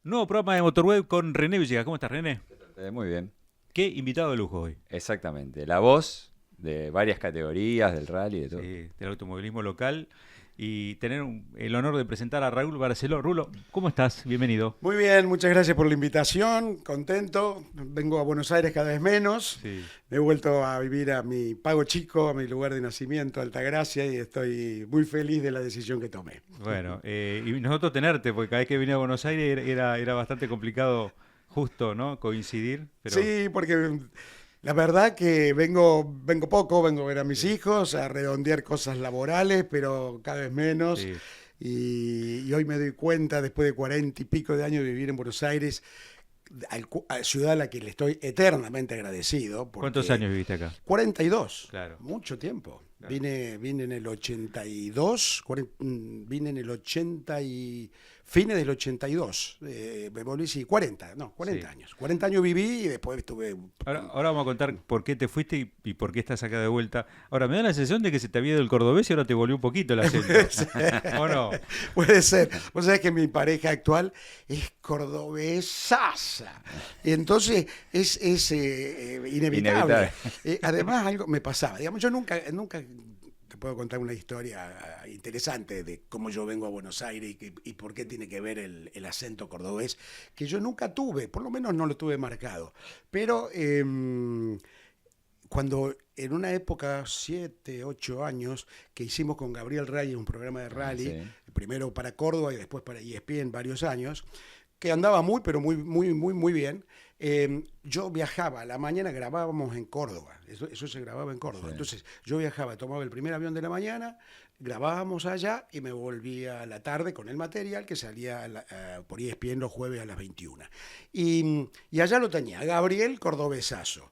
Nuevo programa de Motorweb con René Villegas. ¿Cómo estás, René? Muy bien, Qué invitado de lujo hoy. exactamente. La voz de varias categorías, del rally, de todo. Sí, del automovilismo local. Y tener el honor de presentar a Raúl Barceló. Rulo, ¿cómo estás? Bienvenido. Muy bien, muchas gracias por la invitación, contento. Vengo a Buenos Aires cada vez menos. Sí. Me he vuelto a vivir a mi pago chico, a mi lugar de nacimiento, Altagracia, y estoy muy feliz de la decisión que tomé. Bueno, y nosotros tenerte, porque cada vez que venía a Buenos Aires era bastante complicado justo, ¿no? Coincidir. Pero Sí, porque la verdad que vengo poco, vengo a ver a mis hijos, a redondear cosas laborales, pero cada vez menos. sí. Y hoy me doy cuenta, después de 40 y pico de años de vivir en Buenos Aires, a ciudad a la que le estoy eternamente agradecido. ¿Cuántos Porque años viviste acá? 42, Claro. mucho tiempo. Claro. Vine en el 82, vine en el 80 y fines del 82. Me volví, sí, 40, no, 40 Sí. años. 40 años viví y después estuve. Ahora vamos a contar por qué te fuiste y por qué estás acá de vuelta. Ahora, me da la sensación de que se te había ido el cordobés y ahora te volvió un poquito el acento. ¿O no? Puede ser. Vos sabés que mi pareja actual es cordobesaza. Y entonces es inevitable. Inevitable. Además, algo me pasaba. Digamos, yo nunca te puedo contar una historia interesante de cómo yo vengo a Buenos Aires y por qué tiene que ver el acento cordobés, que yo nunca tuve, por lo menos no lo tuve marcado. Pero cuando en una época, 7, 8 años, que hicimos con Gabriel Reyes un programa de rally, Sí. primero para Córdoba y después para ESPN varios años, que andaba pero muy bien. Yo viajaba, a la mañana grabábamos en Córdoba, eso se grababa en Córdoba. Sí. Entonces yo viajaba, tomaba el primer avión de la mañana, grabábamos allá y me volvía a la tarde con el material que salía por ESPN los jueves a las 21. Y allá lo tenía, Gabriel Cordobesazo.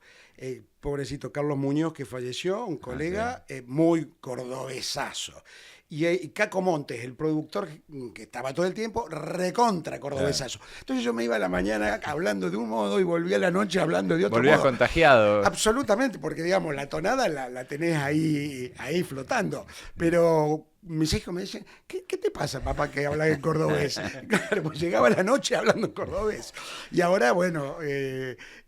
Pobrecito Carlos Muñoz, que falleció, un colega muy cordobesazo. Y Caco Montes, el productor que estaba todo el tiempo, recontra cordobesazo. Entonces yo me iba a la mañana hablando de un modo y volvía a la noche hablando de otro Volvías modo. contagiado. Absolutamente, porque digamos, la tonada la tenés ahí flotando. Pero mis hijos me dicen, ¿qué te pasa, papá, que hablas en cordobés? Claro, pues llegaba la noche hablando en cordobés. Y ahora, bueno,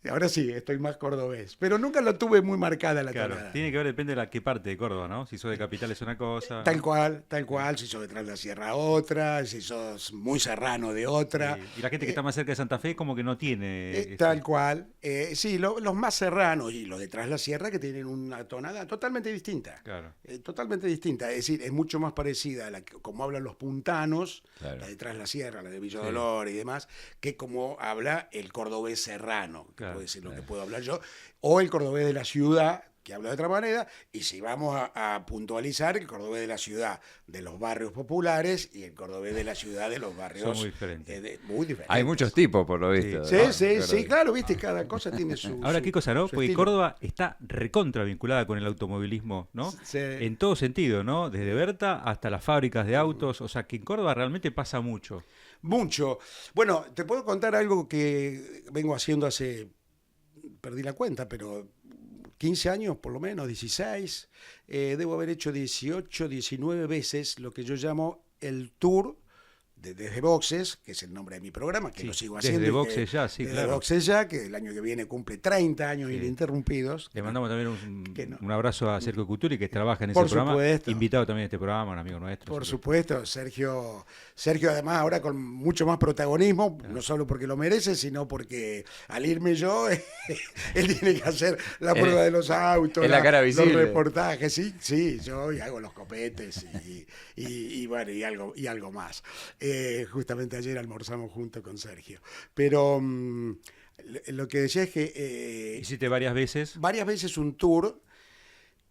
ahora sí, estoy más cordobés. Pero nunca lo tuve muy marcada la Claro, tonada. tiene que ver, depende de qué parte de Córdoba, ¿no? Si sos de capital es una cosa. Tal cual, si sos detrás de la sierra otra, si sos muy serrano de otra. Y la gente que está más cerca de Santa Fe como que no tiene... Tal cual. Sí, los más serranos y los detrás de la sierra que tienen una tonada totalmente distinta. Claro. Totalmente distinta. Es decir, es mucho más parecida a como hablan los puntanos, Claro. la detrás de la sierra, la de Villa Dolor y demás, que como habla el cordobés serrano, que Claro. puede ser lo que puedo hablar yo, o el cordobés de la ciudad, que habla de otra manera, y si vamos a puntualizar, el cordobés de la ciudad de los barrios populares y el cordobés de la ciudad de los barrios Son muy diferentes. muy diferentes. Hay muchos tipos, por lo visto. Sí, ¿no? sí, claro, viste, cada cosa tiene su. Ahora, qué cosa, ¿no? su Porque estilo. Córdoba está recontra vinculada con el automovilismo, ¿no? Sí. En todo sentido, ¿no? Desde Berta hasta las fábricas de autos. O sea, que en Córdoba realmente pasa mucho. Mucho. Bueno, te puedo contar algo que vengo haciendo perdí la cuenta, pero 15 años por lo menos, 16. Debo haber hecho 18, 19 veces lo que yo llamo el tour desde Boxes, que es el nombre de mi programa, que Sí, lo sigo desde haciendo. Boxes ya, sí, desde claro. Boxes ya, que el año que viene cumple 30 años Sí. ininterrumpidos. Le mandamos también Que no. un abrazo a Sergio Cuturi, que trabaja en ese Por programa. supuesto. Invitado también a este programa, un amigo nuestro. Por así que- supuesto, Sergio además ahora con mucho más protagonismo, no solo porque lo merece, sino porque al irme yo, él tiene que hacer la prueba de los autos, es la cara los visible. reportajes, sí, yo y hago los copetes y bueno, y algo más. Justamente ayer almorzamos junto con Sergio. Pero lo que decía es que Hiciste varias veces. varias veces un tour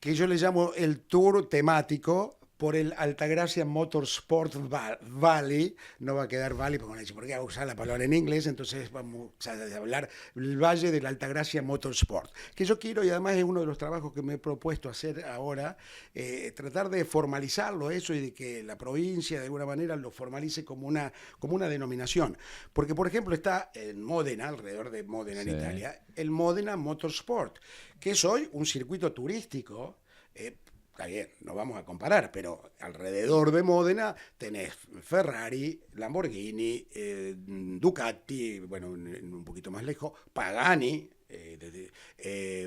que yo le llamo el tour temático por el Altagracia Motorsport Valley. No va a quedar Valley porque me ¿por qué usar la palabra en inglés? Entonces vamos a hablar del Valle del Altagracia Motorsport, que yo quiero, y además es uno de los trabajos que me he propuesto hacer ahora, tratar de formalizarlo eso y de que la provincia de alguna manera lo formalice como una denominación. Porque, por ejemplo, está en Módena, alrededor de Módena en Sí. Italia, el Módena Motorsport, que es hoy un circuito turístico está bien, no vamos a comparar, pero alrededor de Módena tenés Ferrari, Lamborghini, Ducati, bueno, un poquito más lejos, Pagani,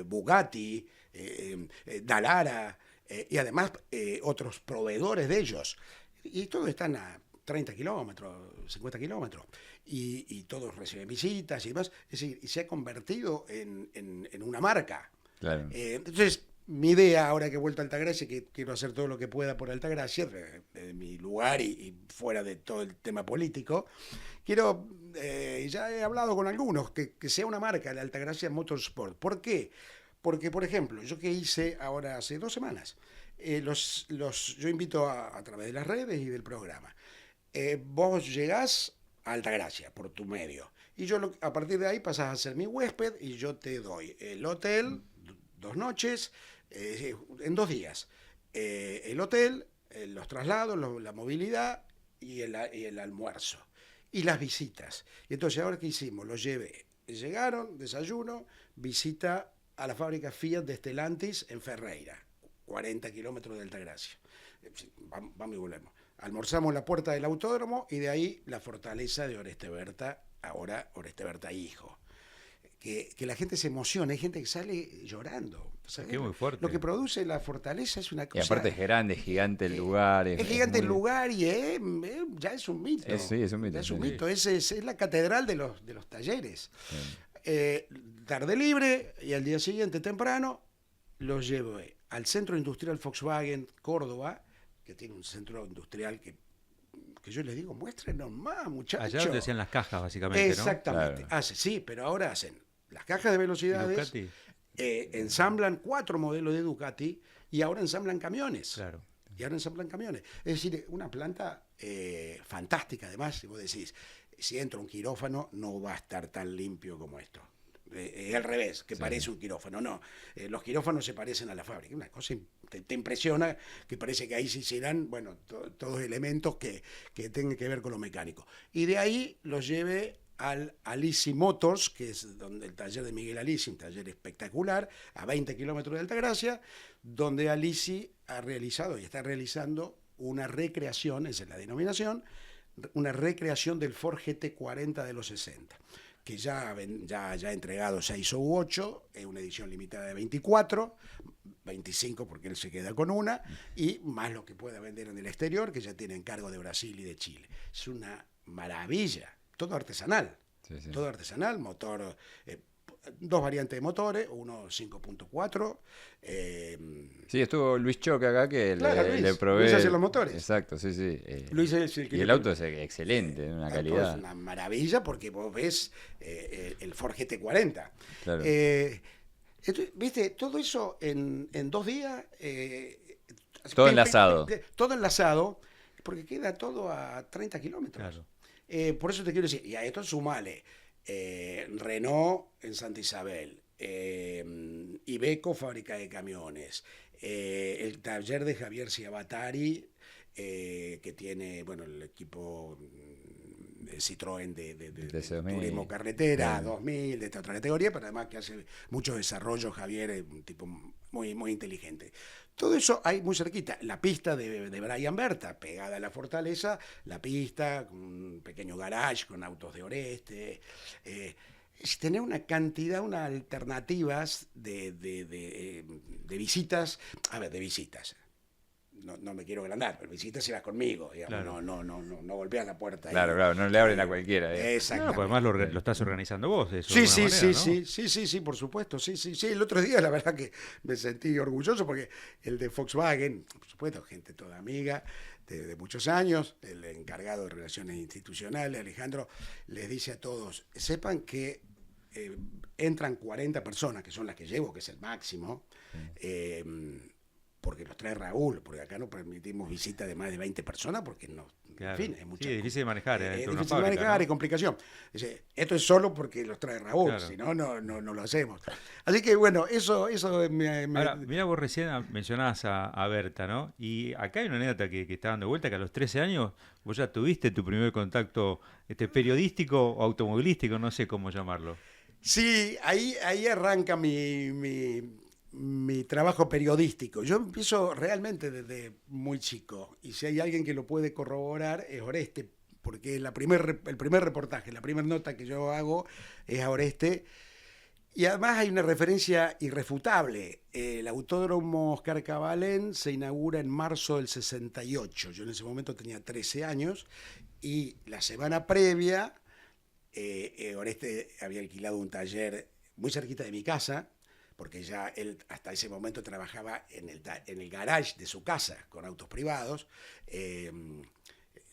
Bugatti, Dallara, y además otros proveedores de ellos. Y todos están a 30 kilómetros, 50 kilómetros, y todos reciben visitas y demás. Es decir, y se ha convertido en una marca. Claro. Entonces, mi idea, ahora que he vuelto a Altagracia, que quiero hacer todo lo que pueda por Altagracia, de mi lugar y fuera de todo el tema político, quiero, ya he hablado con algunos, que sea una marca, la Altagracia Motorsport. ¿Por qué? Porque, por ejemplo, yo que hice ahora hace 2 semanas, yo invito a través de las redes y del programa. Vos llegás a Altagracia por tu medio, y yo a partir de ahí pasás a ser mi huésped y yo te doy el hotel, 2 noches, en 2 días. El hotel, los traslados, la movilidad y el almuerzo. Y las visitas. Y entonces, ahora, ¿qué hicimos? Los llevé. Llegaron, desayuno, visita a la fábrica Fiat de Stellantis en Ferreira, 40 kilómetros de Altagracia. Vamos y volvemos. Almorzamos en la puerta del autódromo y de ahí la fortaleza de Oreste Berta, ahora Oreste Berta hijo. Que la gente se emociona, hay gente que sale llorando. ¿Sabes? Es muy fuerte. Lo que produce la fortaleza es una cosa... Y aparte es grande, es gigante el lugar. Es gigante el lugar y ya es un mito. Sí, es un mito. Es un mito, es la catedral de los talleres. Tarde libre y al día siguiente temprano los llevé al Centro Industrial Volkswagen Córdoba, que tiene un centro industrial que yo les digo, muéstrenos más, muchachos. Allá donde hacían las cajas, básicamente, exactamente, ¿no? Claro. Sí, pero ahora hacen las cajas de velocidades, ensamblan 4 modelos de Ducati y ahora ensamblan camiones. Claro. Y ahora ensamblan camiones. Es decir, una planta fantástica, además, si vos decís, si entra un quirófano, no va a estar tan limpio como esto. Al revés, que parece un quirófano. No, los quirófanos se parecen a la fábrica. Una cosa te impresiona, que parece que ahí se hicieran, bueno, todos elementos que tengan que ver con lo mecánico. Y de ahí los llevé al Alisi Motors, que es donde el taller de Miguel Alisi, un taller espectacular, a 20 kilómetros de Altagracia, donde Alisi ha realizado y está realizando una recreación, esa es la denominación, una recreación del Ford GT40 de los 60. Que ya ha entregado 6 u 8, es una edición limitada de 24, 25 porque él se queda con una, y más lo que pueda vender en el exterior, que ya tiene encargo de Brasil y de Chile. Es una maravilla, todo artesanal, todo artesanal, motor, 2 variantes de motores, uno 5.4. Sí, estuvo Luis Choque acá que le probé. Luis hace los motores. Exacto, sí. Luis es el que y el auto es excelente, en una calidad. Es una maravilla porque vos ves el Ford GT40. Claro. ¿Viste? Todo eso en 2 días. Todo enlazado. Todo enlazado, porque queda todo a 30 kilómetros. Claro. Por eso te quiero decir, y a esto sumale Renault en Santa Isabel, Iveco, fábrica de camiones, el taller de Javier Ciabatari, que tiene, bueno, el equipo Citroën de turismo carretera, 2000, de esta otra categoría, pero además que hace muchos desarrollos. Javier es un tipo muy, muy inteligente. Todo eso hay muy cerquita. La pista de Brian Berta, pegada a la fortaleza, la pista, con un pequeño garage con autos de Oreste. Es tener una cantidad, unas alternativas de visitas. A ver, de visitas. No me quiero agrandar, pero visitas si vas conmigo, digamos, claro. No golpeas la puerta. Claro, no le abren a cualquiera. Exactamente. No, pues además lo estás organizando vos, eso. Sí, por supuesto, sí. El otro día la verdad que me sentí orgulloso porque el de Volkswagen, por supuesto, gente toda amiga de muchos años, el encargado de Relaciones Institucionales, Alejandro, les dice a todos, sepan que entran 40 personas, que son las que llevo, que es el máximo, porque los trae Raúl, porque acá no permitimos visita de más de 20 personas, porque no, claro. En fin, es mucho. Sí, es difícil de manejar. Es difícil de manejar, ¿no? Y complicación. Esto es solo porque los trae Raúl, claro. Si no lo hacemos. Así que bueno, eso me... Ahora, mira, vos recién mencionabas a Berta, ¿no? Y acá hay una anécdota que está dando vuelta, que a los 13 años vos ya tuviste tu primer contacto periodístico o automovilístico, no sé cómo llamarlo. Sí, ahí arranca mi mi trabajo periodístico. Yo empiezo realmente desde muy chico, y si hay alguien que lo puede corroborar es Oreste, porque el primer reportaje, la primera nota que yo hago es a Oreste, y además hay una referencia irrefutable. El Autódromo Oscar Cabalén se inaugura en marzo del 68. Yo en ese momento tenía 13 años, y la semana previa Oreste había alquilado un taller muy cerquita de mi casa, porque ya él hasta ese momento trabajaba en el garage de su casa con autos privados.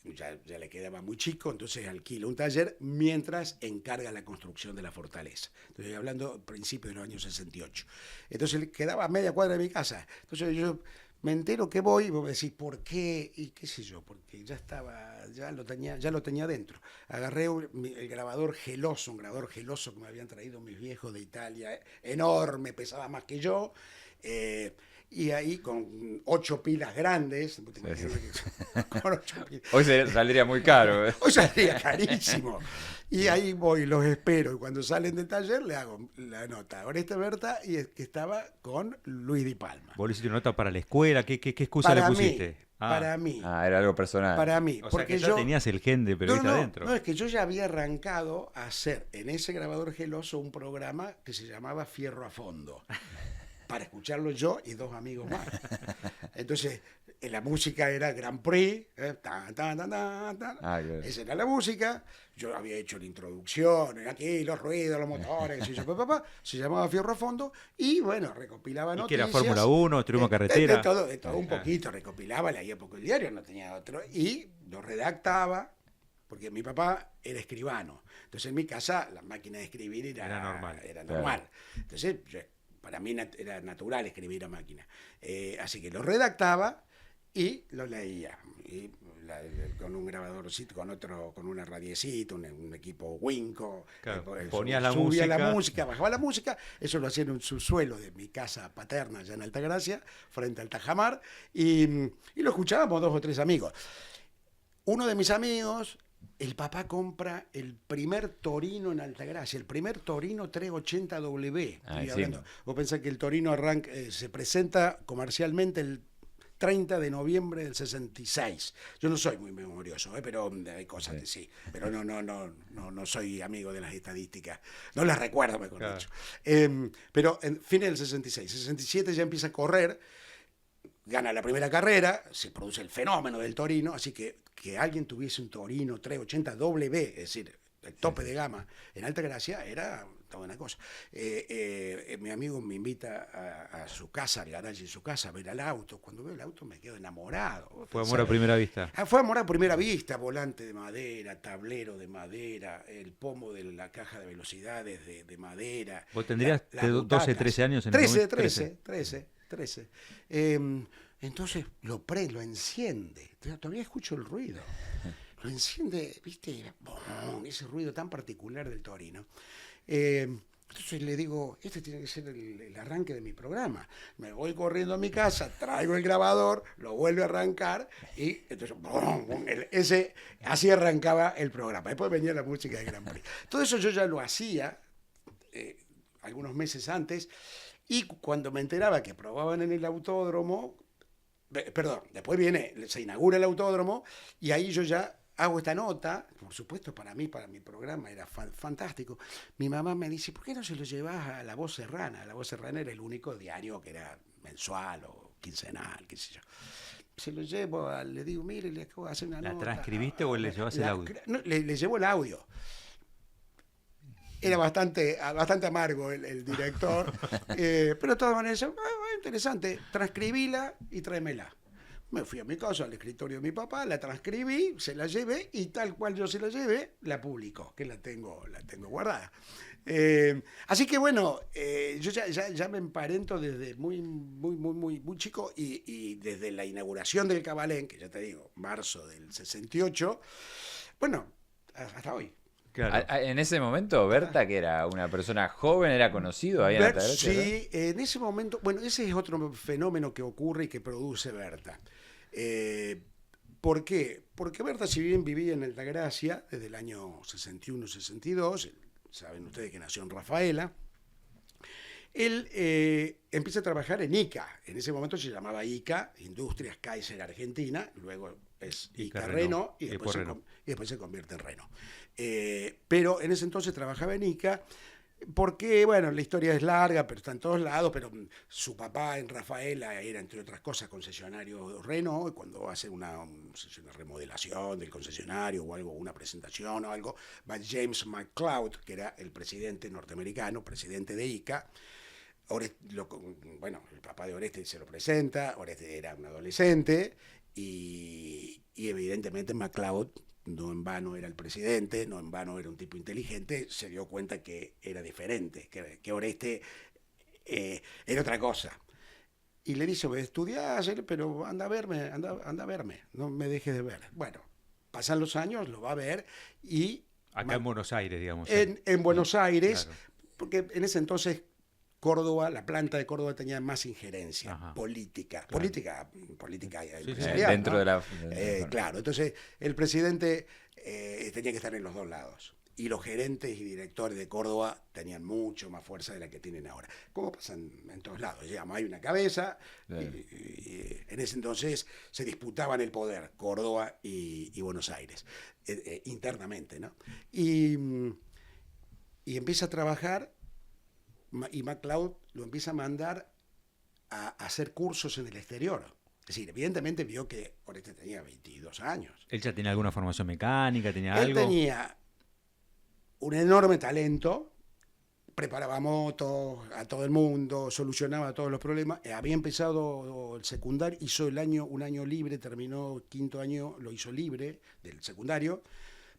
Ya le quedaba muy chico, entonces alquila un taller mientras encarga la construcción de la fortaleza. Estoy hablando a principios de los años 68. Entonces le quedaba a media cuadra de mi casa. Entonces yo me entero que voy, y vos me decís, ¿por qué? Y qué sé yo, porque ya lo tenía dentro. Agarré el grabador geloso, un grabador geloso que me habían traído mis viejos de Italia, enorme, pesaba más que yo, y ahí con 8 pilas grandes. Sí. Con 8 pilas. Hoy saldría muy caro. Hoy saldría carísimo. Y ahí voy, los espero. Y cuando salen del taller le hago la nota a Oreste Berta, y es que estaba con Luis Di Palma. ¿Vos le hiciste una nota para la escuela? ¿Qué excusa le pusiste? Para mí. Era algo personal. Para mí. O sea Porque que ya tenías el gen de periodista adentro. No, es que yo ya había arrancado a hacer en ese grabador geloso un programa que se llamaba Fierro a Fondo, para escucharlo yo y 2 amigos más. Entonces, la música era Grand Prix, tan, tan, tan, tan, tan. Claro. Esa era la música. Yo había hecho la introducción, aquí los ruidos, los motores, se llamaba Fierro a Fondo, y bueno, recopilaba ¿Y noticias. que era Fórmula 1, turismo carretera? De todo un poquito, recopilaba, leía poco el diario, no tenía otro, y lo redactaba, porque mi papá era escribano. Entonces en mi casa la máquina de escribir era normal. Claro. Entonces para mí era natural escribir a máquina. Así que lo redactaba y lo leía. Y con un grabadorcito, con una radiecita, un equipo Winco. Claro, Subía ponías la música, bajaba la música. Eso lo hacía en un subsuelo de mi casa paterna, allá en Altagracia, frente al Tajamar. Y lo escuchábamos 2 o 3 amigos. Uno de mis amigos, el papá compra el primer Torino en Altagracia, el primer Torino 380W. Sí. Vos pensás que el Torino se presenta comercialmente el 30 de noviembre del 66. Yo no soy muy memorioso, pero hay cosas que sí. Pero no soy amigo de las estadísticas. No las recuerdo, mejor dicho. Pero en fines del 66, 67 ya empieza a correr, gana la primera carrera, se produce el fenómeno del Torino, así que alguien tuviese un Torino 380W, es decir, el tope de gama en Altagracia, era toda una cosa. Mi amigo me invita a su casa, al garaje de su casa, a ver el auto. Cuando veo el auto me quedo enamorado. Fue amor a primera vista. Fue amor a primera vista, volante de madera, tablero de madera, el pomo de la caja de velocidades de madera. ¿Vos tendrías las 12, butacas. 13 años en el momento? 13. Entonces lo enciende. Todavía escucho el ruido. Lo enciende, ¿viste? ¡Bum! Ese ruido tan particular del Torino. Entonces le digo, este tiene que ser el arranque de mi programa. Me voy corriendo a mi casa, traigo el grabador, lo vuelvo a arrancar, y entonces, ¡bum! ¡Bum! Así arrancaba el programa. Después venía la música de Grand Prix. Todo eso yo ya lo hacía algunos meses antes, y cuando me enteraba que probaban en el autódromo, después se inaugura el autódromo, y ahí yo ya hago esta nota. Por supuesto, para mi programa era fantástico. Mi mamá me dice, ¿por qué no se lo llevas a La Voz Serrana? La Voz Serrana era el único diario que era mensual o quincenal, qué sé yo. Se lo llevo, le digo, mire, le acabo de hacer una nota. ¿La transcribiste o le llevas el audio? No, le llevo el audio. Era bastante amargo el director, pero de todas maneras, interesante, transcribíla y tráemela. Me fui a mi casa, al escritorio de mi papá, la transcribí, se la llevé, y tal cual yo se la llevé, la publicó, que la tengo guardada. Así que bueno, yo ya me emparento desde muy chico, y desde la inauguración del Cabalén, que ya te digo, marzo del 68, bueno, hasta hoy. Claro. En ese momento, Berta, que era una persona joven, era conocido ahí en Altagracia. Sí, en ese momento, bueno, ese es otro fenómeno que ocurre y que produce Berta. ¿Por qué? Porque Berta, si bien vivía en Altagracia desde el año 61-62, saben ustedes que nació en Rafaela, Él empieza a trabajar en ICA. En ese momento se llamaba ICA, Industrias Kaiser Argentina, luego es ICA Renault y después se convierte en Renault. Pero en ese entonces trabajaba en ICA porque, bueno, la historia es larga, pero está en todos lados, pero su papá en Rafaela era, entre otras cosas, concesionario Renault, y cuando hace una remodelación del concesionario o algo, una presentación o algo, va James McCloud, que era el presidente norteamericano, presidente de ICA. Bueno, el papá de Oreste se lo presenta, Oreste era un adolescente, y evidentemente McCloud, no en vano era el presidente, no en vano era un tipo inteligente, se dio cuenta que era diferente, que Oreste era otra cosa. Y le dice, voy a estudiar, pero anda a verme, anda a verme, no me dejes de ver. Bueno, pasan los años, lo va a ver y... Acá en Buenos Aires, digamos. En Buenos Aires, claro. Porque en ese entonces Córdoba, la planta de Córdoba tenía más injerencia política, claro. política Sí, empresarial, dentro ¿no? de la... Claro, entonces el presidente tenía que estar en los dos lados. Y los gerentes y directores de Córdoba tenían mucho más fuerza de la que tienen ahora. Como pasa en todos lados. Digamos, hay una cabeza, y en ese entonces se disputaban el poder, Córdoba y Buenos Aires, internamente, ¿no? Y empieza a trabajar, y McCloud lo empieza a mandar a hacer cursos en el exterior. Es decir, evidentemente vio que Oreste tenía 22 años. ¿Él ya tenía alguna formación mecánica? ¿Tenía Él algo? tenía un enorme talento, preparaba motos a todo el mundo, solucionaba todos los problemas. Había empezado el secundario, hizo un año libre, terminó quinto año, lo hizo libre del secundario,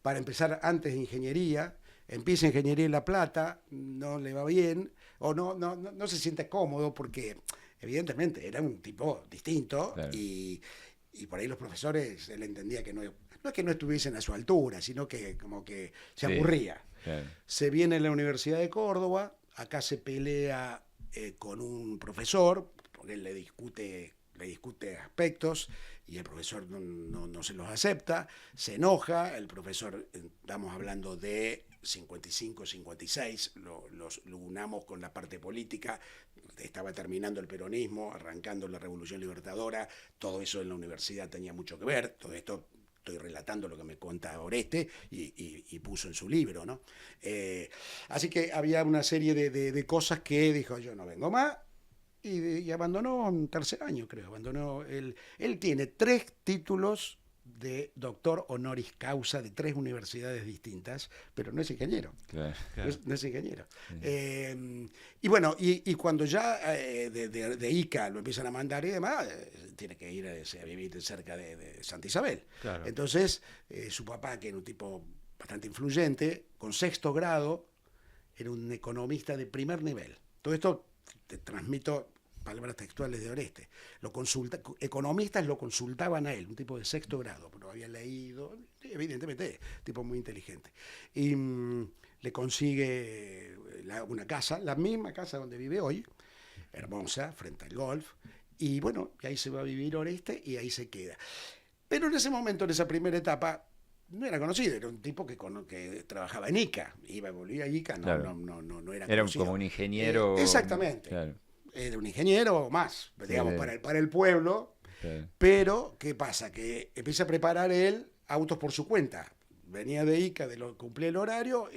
para empezar antes de ingeniería. Empieza ingeniería en La Plata, no le va bien, o no se siente cómodo porque evidentemente era un tipo distinto, claro. y por ahí los profesores, él entendía que no es que no estuviesen a su altura, sino que como que se aburría. Claro. Se viene a la Universidad de Córdoba, acá se pelea con un profesor, porque él le discute aspectos y el profesor no se los acepta, se enoja, el profesor, estamos hablando de 55, 56, lo unamos con la parte política, estaba terminando el peronismo, arrancando la Revolución Libertadora, todo eso en la universidad tenía mucho que ver, todo esto estoy relatando lo que me cuenta Oreste y puso en su libro, ¿no? Así que había una serie de cosas que dijo, yo no vengo más, y abandonó en tercer año, creo, él tiene 3 títulos de doctor honoris causa de 3 universidades distintas, pero no es ingeniero. Claro. No es ingeniero. Y bueno, y cuando ya de ICA lo empiezan a mandar y demás, tiene que ir a vivir cerca de Santa Isabel. Claro. Entonces, su papá, que era un tipo bastante influyente, con 6º grado, era un economista de primer nivel. Todo esto te transmito palabras textuales de Oreste. Economistas lo consultaban a él, un tipo de 6º grado, pero había leído, evidentemente, tipo muy inteligente. Y le consigue una casa, la misma casa donde vive hoy, hermosa, frente al golf, y bueno, y ahí se va a vivir Oreste y ahí se queda. Pero en ese momento, en esa primera etapa, no era conocido, era un tipo que trabajaba en ICA, iba y volvía a ICA, claro. no era conocido. Era como un ingeniero. Exactamente. Claro. Era un ingeniero más, digamos, sí, para el pueblo, sí. Pero ¿qué pasa? Que empieza a preparar él autos por su cuenta. Venía de ICA, cumplía el horario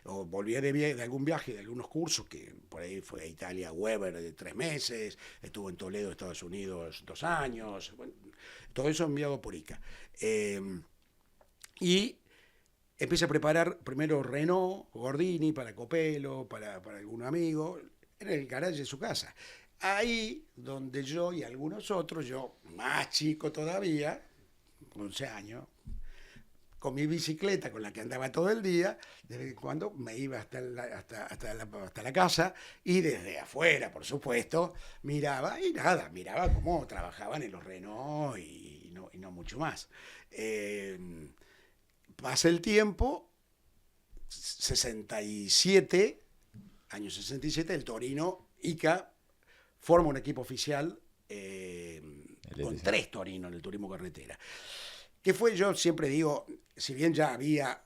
o volvía de algún viaje, de algunos cursos, que por ahí fue a Italia, Weber, de 3 meses, estuvo en Toledo, Estados Unidos, 2 años, bueno, todo eso enviado por ICA. Y empieza a preparar primero Renault, Gordini, para Copelo, para algún amigo, en el garaje de su casa. Ahí donde yo y algunos otros, yo más chico todavía, 11 años, con mi bicicleta con la que andaba todo el día, de vez en cuando me iba hasta la casa y desde afuera, por supuesto, miraba cómo trabajaban en los Renault y no mucho más. Pasa el tiempo, 67, año 67, el Torino, ICA, forma un equipo oficial con 3 Torinos en el turismo carretera. que fue, yo siempre digo, si bien ya había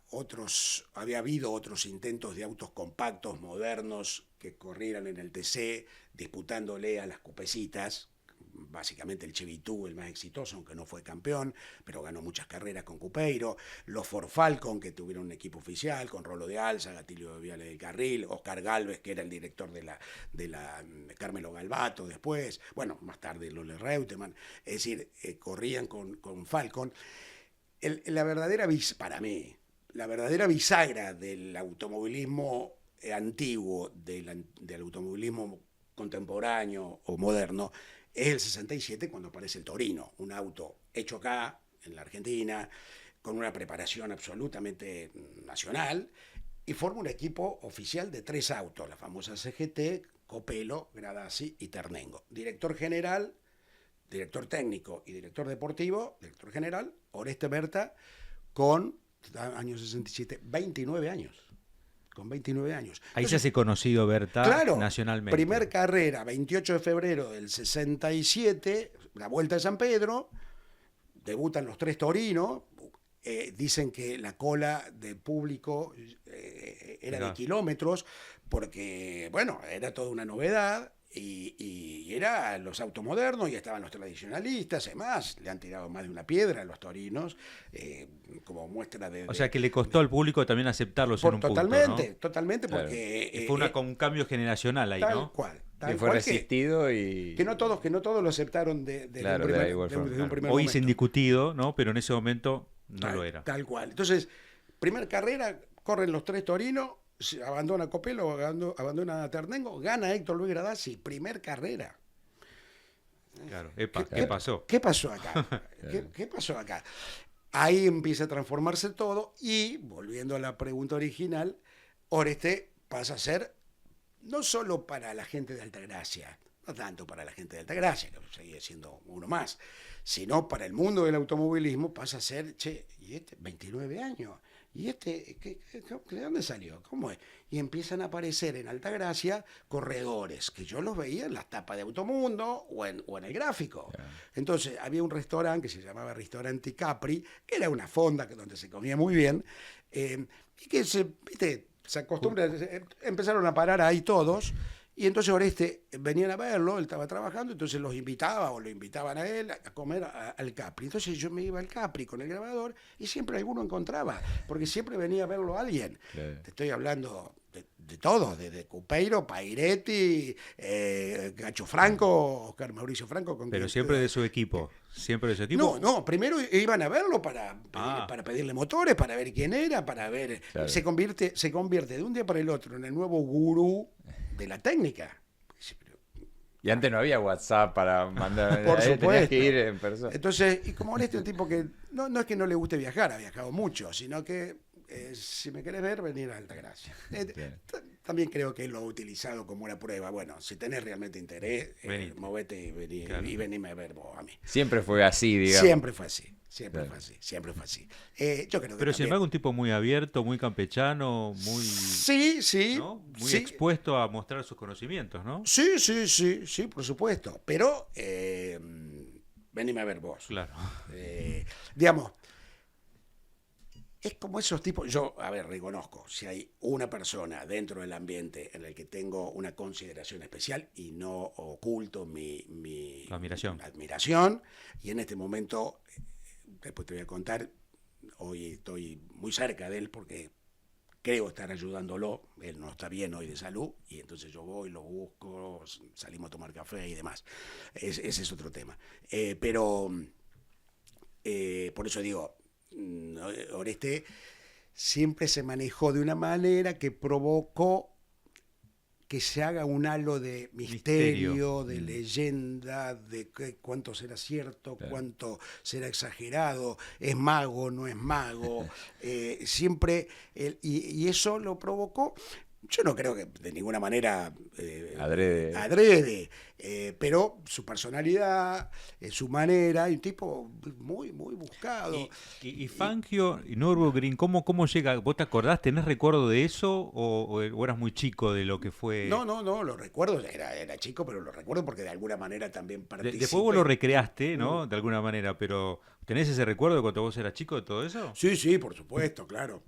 habido otros intentos de autos compactos, modernos, que corrieran en el TC, disputándole a las cupecitas, básicamente el Chevy 2, el más exitoso, aunque no fue campeón, pero ganó muchas carreras con Cupeiro, los Ford Falcon, que tuvieron un equipo oficial, con Rolo de Alza, Gatilio de Viale del Carril, Oscar Galvez, que era el director de la Carmelo Galvato después, bueno, más tarde Lole Reutemann, es decir, corrían con Falcon. Para mí, la verdadera bisagra del automovilismo antiguo, del automovilismo contemporáneo o moderno, es el 67 cuando aparece el Torino, un auto hecho acá, en la Argentina, con una preparación absolutamente nacional, y forma un equipo oficial de 3 autos, la famosa CGT, Copelo, Gradasi y Ternengo. Director general, director técnico y director deportivo, director general, Oreste Berta, con, año 67, 29 años. Con 29 años. Ahí se hace conocido Berta, claro, nacionalmente. Primer carrera, 28 de febrero del 67, la Vuelta de San Pedro, debutan los 3 torinos, dicen que la cola de público era de kilómetros, porque, bueno, era toda una novedad. Y eran los autos modernos y estaban los tradicionalistas, además le han tirado más de una piedra a los torinos, como muestra de... O sea que le costó al público también aceptarlos en un totalmente, punto, ¿no? Totalmente, claro. porque... Fue un cambio generacional ahí, tal ¿no? Cual, que fue resistido y... Que no todos lo aceptaron claro, desde un primer Hoy momento. es indiscutido, ¿no? Pero en ese momento no lo era. Tal cual. Entonces, primer carrera, corren los 3 torinos, abandona Copelo, abandona Ternengo, gana Héctor Luis Gradasi, primer carrera. Claro. ¿Qué pasó? ¿Qué pasó acá? ¿Qué pasó acá? Ahí empieza a transformarse todo y, volviendo a la pregunta original, Oreste pasa a ser no solo para la gente de Altagracia, no tanto para la gente de Altagracia, que sigue siendo uno más, sino para el mundo del automovilismo pasa a ser, y 29 años, ¿y de dónde salió? ¿Cómo es? Y empiezan a aparecer en Altagracia corredores, que yo los veía en las tapas de Automundo o en el gráfico. Yeah. Entonces, había un restaurante que se llamaba Restaurante Capri, que era una fonda donde se comía muy bien, y que se acostumbra, empezaron a parar ahí todos, y entonces Oreste venían a verlo, él estaba trabajando, entonces los invitaba o lo invitaban a él a comer al Capri. Entonces yo me iba al Capri con el grabador y siempre alguno encontraba, porque siempre venía a verlo alguien. Claro. Te estoy hablando de todos, desde Cupeiro, Pairetti, Gacho Franco, Oscar Mauricio Franco. Pero siempre de su equipo. ¿Siempre de su equipo? No, primero iban a verlo para pedirle motores, para ver quién era, para ver... Claro. Se convierte de un día para el otro en el nuevo gurú de la técnica. Y antes no había WhatsApp para mandar, por supuesto. Tenías que ir en persona. Entonces, y como Oreste es un tipo que no es que no le guste viajar, ha viajado mucho, sino que si me querés ver, venir a Altagracia. También creo que él lo ha utilizado como una prueba. Bueno, si tenés realmente interés, movete y vení, claro. Y venime a ver vos a mí. Siempre fue así, digamos. Siempre fue así. Siempre fue así. Yo creo que pero sin embargo un tipo muy abierto, muy campechano, muy... Sí. ¿no? Muy expuesto a mostrar sus conocimientos, ¿no? Sí, por supuesto. Pero venime a ver vos. Claro. Digamos, es como esos tipos, yo, reconozco, si hay una persona dentro del ambiente en el que tengo una consideración especial y no oculto mi admiración, y en este momento, después te voy a contar, hoy estoy muy cerca de él porque creo estar ayudándolo, él no está bien hoy de salud, y entonces yo voy, lo busco, salimos a tomar café y demás. Ese es otro tema. Pero, por eso digo, Oreste siempre se manejó de una manera que provocó que se haga un halo de misterio. De leyenda, de cuánto será cierto, claro. Cuánto será exagerado, es mago, no es mago, siempre, y eso lo provocó Yo no creo que de ninguna manera Adrede. pero su personalidad, su manera, y un tipo muy, muy buscado. Y Fangio y Nürburgring, ¿cómo llega? ¿Vos te acordás? ¿Tenés recuerdo de eso o eras muy chico de lo que fue? No, lo recuerdo, era chico, pero lo recuerdo porque de alguna manera también participé. Después vos lo recreaste, ¿no? De alguna manera, pero ¿tenés ese recuerdo de cuando vos eras chico de todo eso? Sí, por supuesto, claro.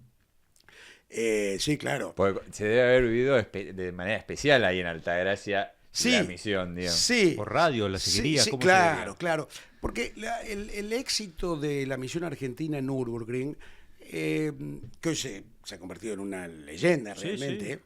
Sí, claro. Porque se debe haber vivido de manera especial ahí en Altagracia la misión, digamos. Sí. Por radio, la seguiría. Sí, claro. Porque el éxito de la misión argentina en Nürburgring, que hoy se ha convertido en una leyenda realmente. Sí.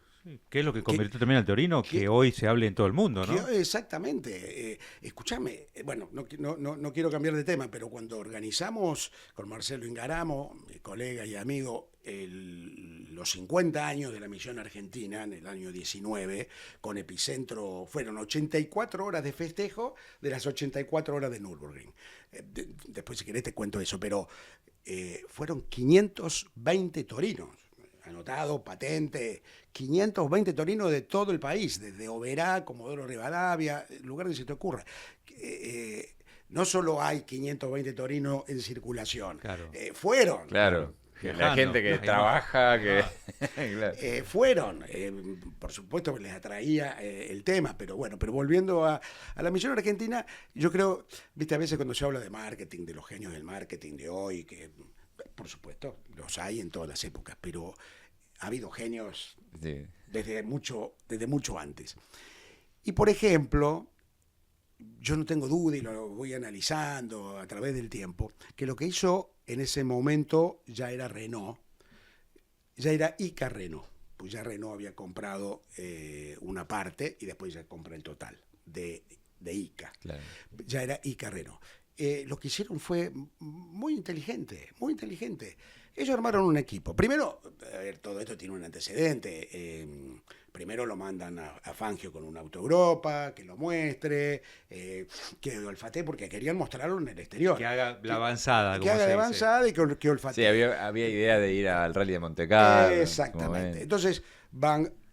¿Qué es lo que convirtió también al Torino? Que hoy se hable en todo el mundo, ¿no? Exactamente. Escúchame, bueno, no quiero cambiar de tema, pero cuando organizamos con Marcelo Ingaramo, mi colega y amigo, los 50 años de la misión argentina, en el año 19, con epicentro, fueron 84 horas de festejo de las 84 horas de Nürburgring. Después, si querés, te cuento eso, pero fueron 520 torinos. Anotado, patente, 520 torinos de todo el país, desde Oberá, Comodoro Rivadavia, el lugar que se te ocurra. No solo hay 520 torinos en circulación, claro. Fueron. Claro. La gente que trabaja, claro. Fueron, por supuesto que les atraía el tema, pero volviendo a la misión argentina, yo creo, viste, a veces cuando se habla de marketing, de los genios del marketing de hoy, que por supuesto los hay en todas las épocas, pero ha habido genios desde mucho antes. Y por ejemplo, yo no tengo duda y lo voy analizando a través del tiempo, que lo que hizo en ese momento ya era Renault, ya era ICA Renault, pues ya Renault había comprado una parte y después ya compra el total de ICA. Claro. Ya era ICA Renault. Lo que hicieron fue muy inteligente, muy inteligente. Ellos armaron un equipo. Primero, a ver, todo esto tiene un antecedente. Primero lo mandan a Fangio con un auto Europa, que lo muestre, que olfatee, porque querían mostrarlo en el exterior. Que haga la avanzada. Que haga la avanzada y que olfatee. Sí, había idea de ir al Rally de Monte Carlo. Exactamente. Entonces,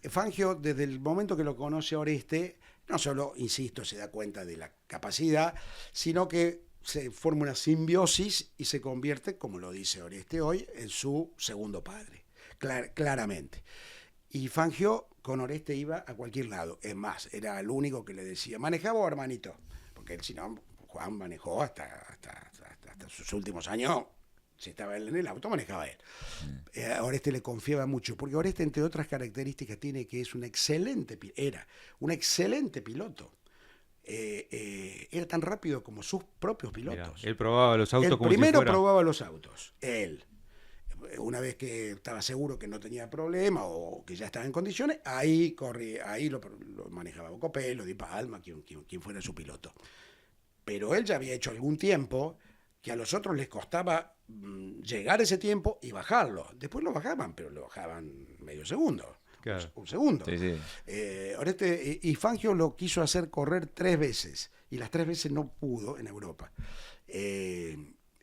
Fangio, desde el momento que lo conoce a Oreste, no solo, insisto, se da cuenta de la capacidad, sino que se forma una simbiosis y se convierte, como lo dice Oreste hoy, en su segundo padre, claramente. Y Fangio con Oreste iba a cualquier lado. Es más, era el único que le decía, ¿manejaba o hermanito? Porque él, si no, Juan manejó hasta sus últimos años. Si estaba él en el auto, manejaba él. A Oreste le confiaba mucho, porque Oreste, entre otras características, tiene que era un excelente piloto. Era tan rápido como sus propios pilotos. Mirá, él probaba los autos como primero si fuera... probaba los autos, él. Una vez que estaba seguro que no tenía problema o que ya estaba en condiciones, ahí lo manejaba Copello, Di Palma, quien fuera su piloto. Pero él ya había hecho algún tiempo que a los otros les costaba llegar ese tiempo y bajarlo. Después lo bajaban, pero lo bajaban medio segundo. Claro. Un segundo. Sí. Oreste, y Fangio lo quiso hacer correr 3 veces, y las 3 veces no pudo en Europa.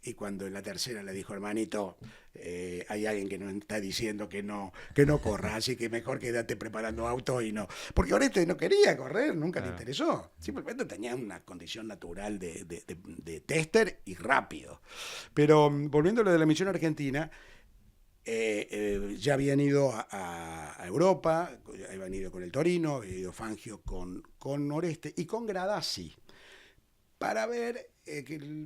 Y cuando en la tercera le dijo, hermanito, hay alguien que nos está diciendo que no corra, así que mejor quédate preparando auto y no. Porque Oreste no quería correr, nunca le interesó. Simplemente tenía una condición natural de tester y rápido. Pero volviendo a lo de la misión argentina, ya habían ido a Europa, habían ido con el Torino, había ido Fangio con Oreste y con Gradassi para ver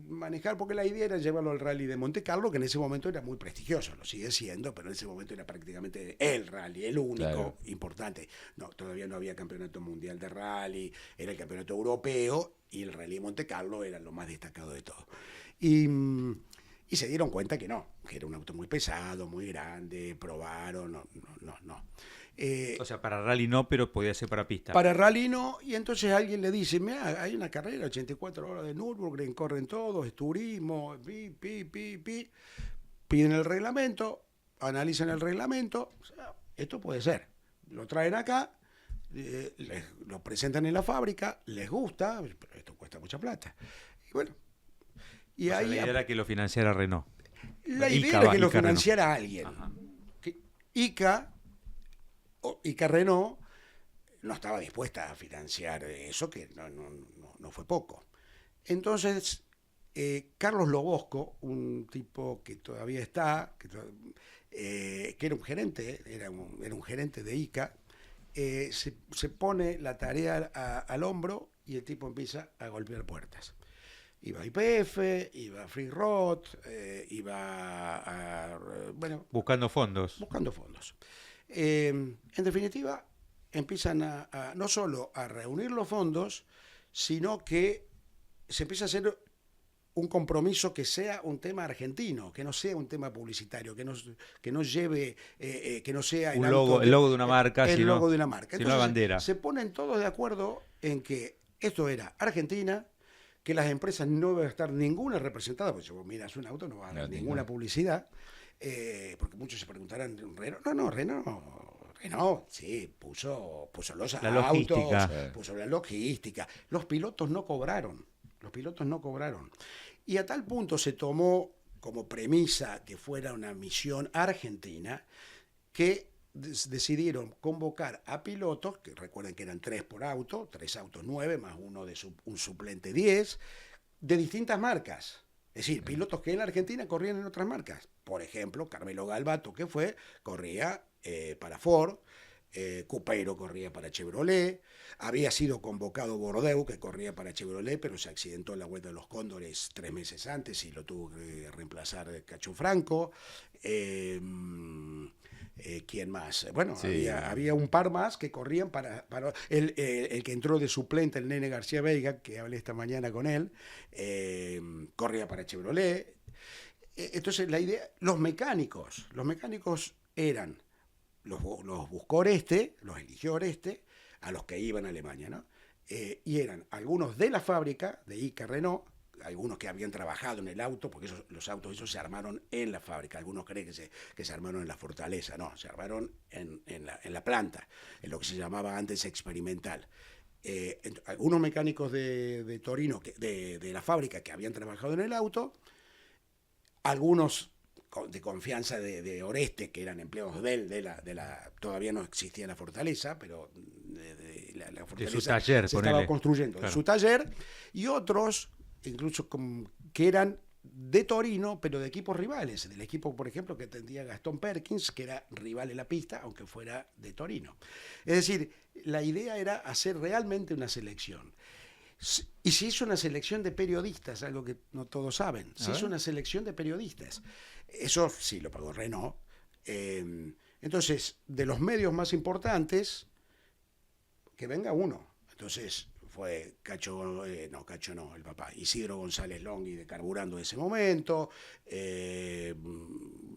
manejar, porque la idea era llevarlo al Rally de Monte Carlo, que en ese momento era muy prestigioso, lo sigue siendo, pero en ese momento era prácticamente el rally, el único importante. No, todavía no había campeonato mundial de rally, era el campeonato europeo y el Rally de Monte Carlo era lo más destacado de todo. Y se dieron cuenta que era un auto muy pesado, muy grande, probaron, no. O sea, para rally no, pero podía ser para pista. Para rally no, y entonces alguien le dice, mira, hay una carrera, 84 horas de Nürburgring, corren todos, es turismo, piden el reglamento, analizan el reglamento, o sea, esto puede ser. Lo traen acá, lo presentan en la fábrica, les gusta, pero esto cuesta mucha plata. Y bueno, y ahí, la idea era que lo financiara Renault. La idea era que lo financiara alguien. ICA Ica Renault no estaba dispuesta a financiar eso, que no fue poco. Entonces, Carlos Lobosco, un tipo que todavía está, que era un gerente, era un gerente de Ica, se pone la tarea al hombro y el tipo empieza a golpear puertas. Iba a YPF, iba a Free Road, buscando fondos. Buscando fondos. En definitiva, empiezan no solo a reunir los fondos, sino que se empieza a hacer un compromiso que sea un tema argentino, que no sea un tema publicitario, que no lleve, que no sea el logo de una marca, logo de una marca. Entonces, una bandera. Se ponen todos de acuerdo en que esto era Argentina, que las empresas no iba a estar ninguna representada, porque si vos miras un auto no va a haber ninguna publicidad, porque muchos se preguntarán, Renault, sí, puso los autos, puso la logística. Los pilotos no cobraron. Y a tal punto se tomó como premisa que fuera una misión argentina que decidieron convocar a pilotos, que recuerden que eran 3 por auto, 3 autos 9 más uno de un suplente 10, de distintas marcas. Es decir, pilotos que en la Argentina corrían en otras marcas. Por ejemplo, Carmelo Galbato, que corría para Ford, Cupeiro corría para Chevrolet, había sido convocado Bordeaux, que corría para Chevrolet, pero se accidentó en la Vuelta de los Cóndores 3 meses antes y lo tuvo que reemplazar Cacho Franco. ¿Quién más? Bueno, sí. había un par más que corrían para el que entró de suplente, el Nene García Veiga, que hablé esta mañana con él, corría para Chevrolet. Entonces la idea, los mecánicos eran, los buscó Oreste, los eligió Oreste, a los que iban a Alemania, ¿no? Y eran algunos de la fábrica de Ica Renault, algunos que habían trabajado en el auto, porque los autos esos se armaron en la fábrica. Algunos creen que se armaron en la fortaleza. No, se armaron en la planta, en lo que se llamaba antes experimental. Algunos mecánicos de Torino, de la fábrica, que habían trabajado en el auto, algunos de confianza de Oreste, que eran empleados todavía no existía la fortaleza, pero la fortaleza de su taller, se estaba construyendo, claro, de su taller, y otros incluso que eran de Torino, pero de equipos rivales, del equipo, por ejemplo, que atendía Gastón Perkins, que era rival en la pista, aunque fuera de Torino. Es decir, la idea era hacer realmente una selección. Y se hizo una selección de periodistas, algo que no todos saben. Se hizo una selección de periodistas. Eso sí lo pagó Renault. Entonces, de los medios más importantes, que venga uno. Entonces fue el papá, Isidro González Longhi de Carburando de ese momento,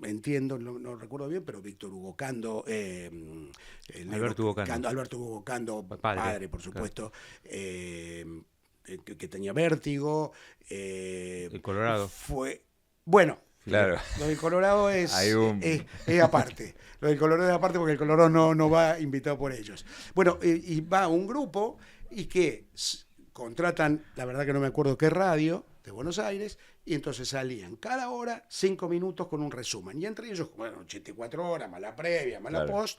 entiendo, no recuerdo bien, pero Víctor Hugo Cando, Alberto Hugo Cando, padre por supuesto, claro. Que tenía vértigo. El Colorado. Bueno, claro. Lo del Colorado es aparte. Lo del Colorado es aparte porque el Colorado no va invitado por ellos. Bueno, y va un grupo y que contratan, la verdad que no me acuerdo qué radio, de Buenos Aires, y entonces salían cada hora 5 minutos con un resumen. Y entre ellos, 84 horas, más la previa, más la post,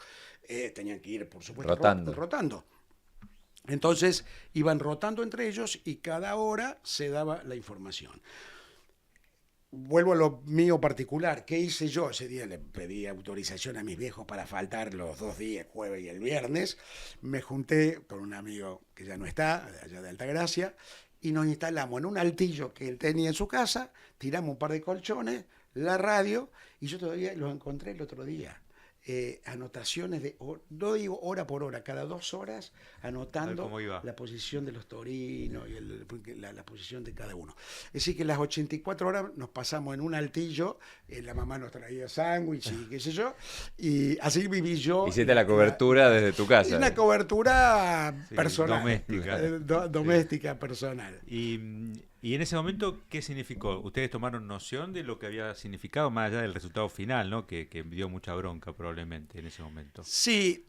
tenían que ir, por supuesto, rotando. Entonces iban rotando entre ellos y cada hora se daba la información. Vuelvo a lo mío particular. ¿Qué hice yo? Ese día le pedí autorización a mis viejos para faltar los 2 días, jueves y el viernes. Me junté con un amigo que ya no está, allá de Altagracia, y nos instalamos en un altillo que él tenía en su casa, tiramos un par de colchones, la radio, y yo todavía los encontré el otro día. Anotaciones no digo hora por hora, cada 2 horas anotando la posición de los torinos y la posición de cada uno. Es decir, que las 84 horas nos pasamos en un altillo, la mamá nos traía sándwich y qué sé yo, y así viví yo. Hiciste la cobertura desde tu casa. Una cobertura personal. Doméstica. Doméstica, personal. Y en ese momento, ¿qué significó? Ustedes tomaron noción de lo que había significado, más allá del resultado final, ¿no? Que dio mucha bronca probablemente en ese momento. Sí,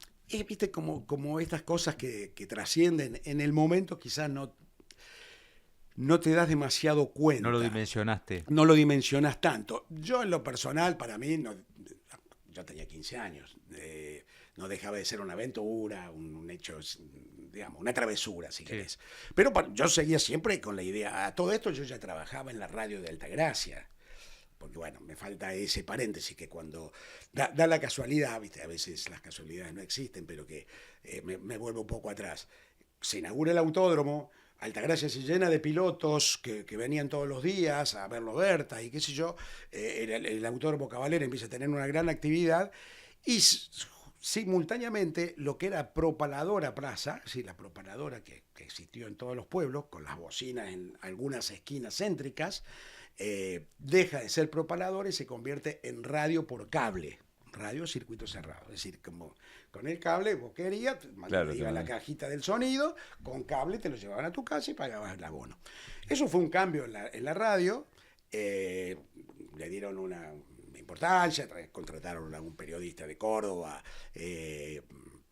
viste como estas cosas que trascienden en el momento, quizás no te das demasiado cuenta. No lo dimensionaste. No lo dimensionas tanto. Yo en lo personal, para mí, yo tenía 15 años. no dejaba de ser una aventura, un hecho, digamos, una travesura, si querés. Pero yo seguía siempre con la idea, a todo esto yo ya trabajaba en la radio de Altagracia, porque bueno, me falta ese paréntesis que cuando da la casualidad, ¿viste? A veces las casualidades no existen, pero que me vuelvo un poco atrás. Se inaugura el autódromo, Altagracia se llena de pilotos que venían todos los días a verlo Berta y qué sé yo, el autódromo Cavalera empieza a tener una gran actividad y simultáneamente lo que era Propaladora Plaza, sí, la propaladora que existió en todos los pueblos, con las bocinas en algunas esquinas céntricas, deja de ser propaladora y se convierte en radio por cable, radio circuito cerrado. Es decir, como con el cable vos querías, iba la cajita del sonido, con cable te lo llevaban a tu casa y pagabas el abono. Eso fue un cambio en la radio, le dieron una importancia, contrataron a un periodista de Córdoba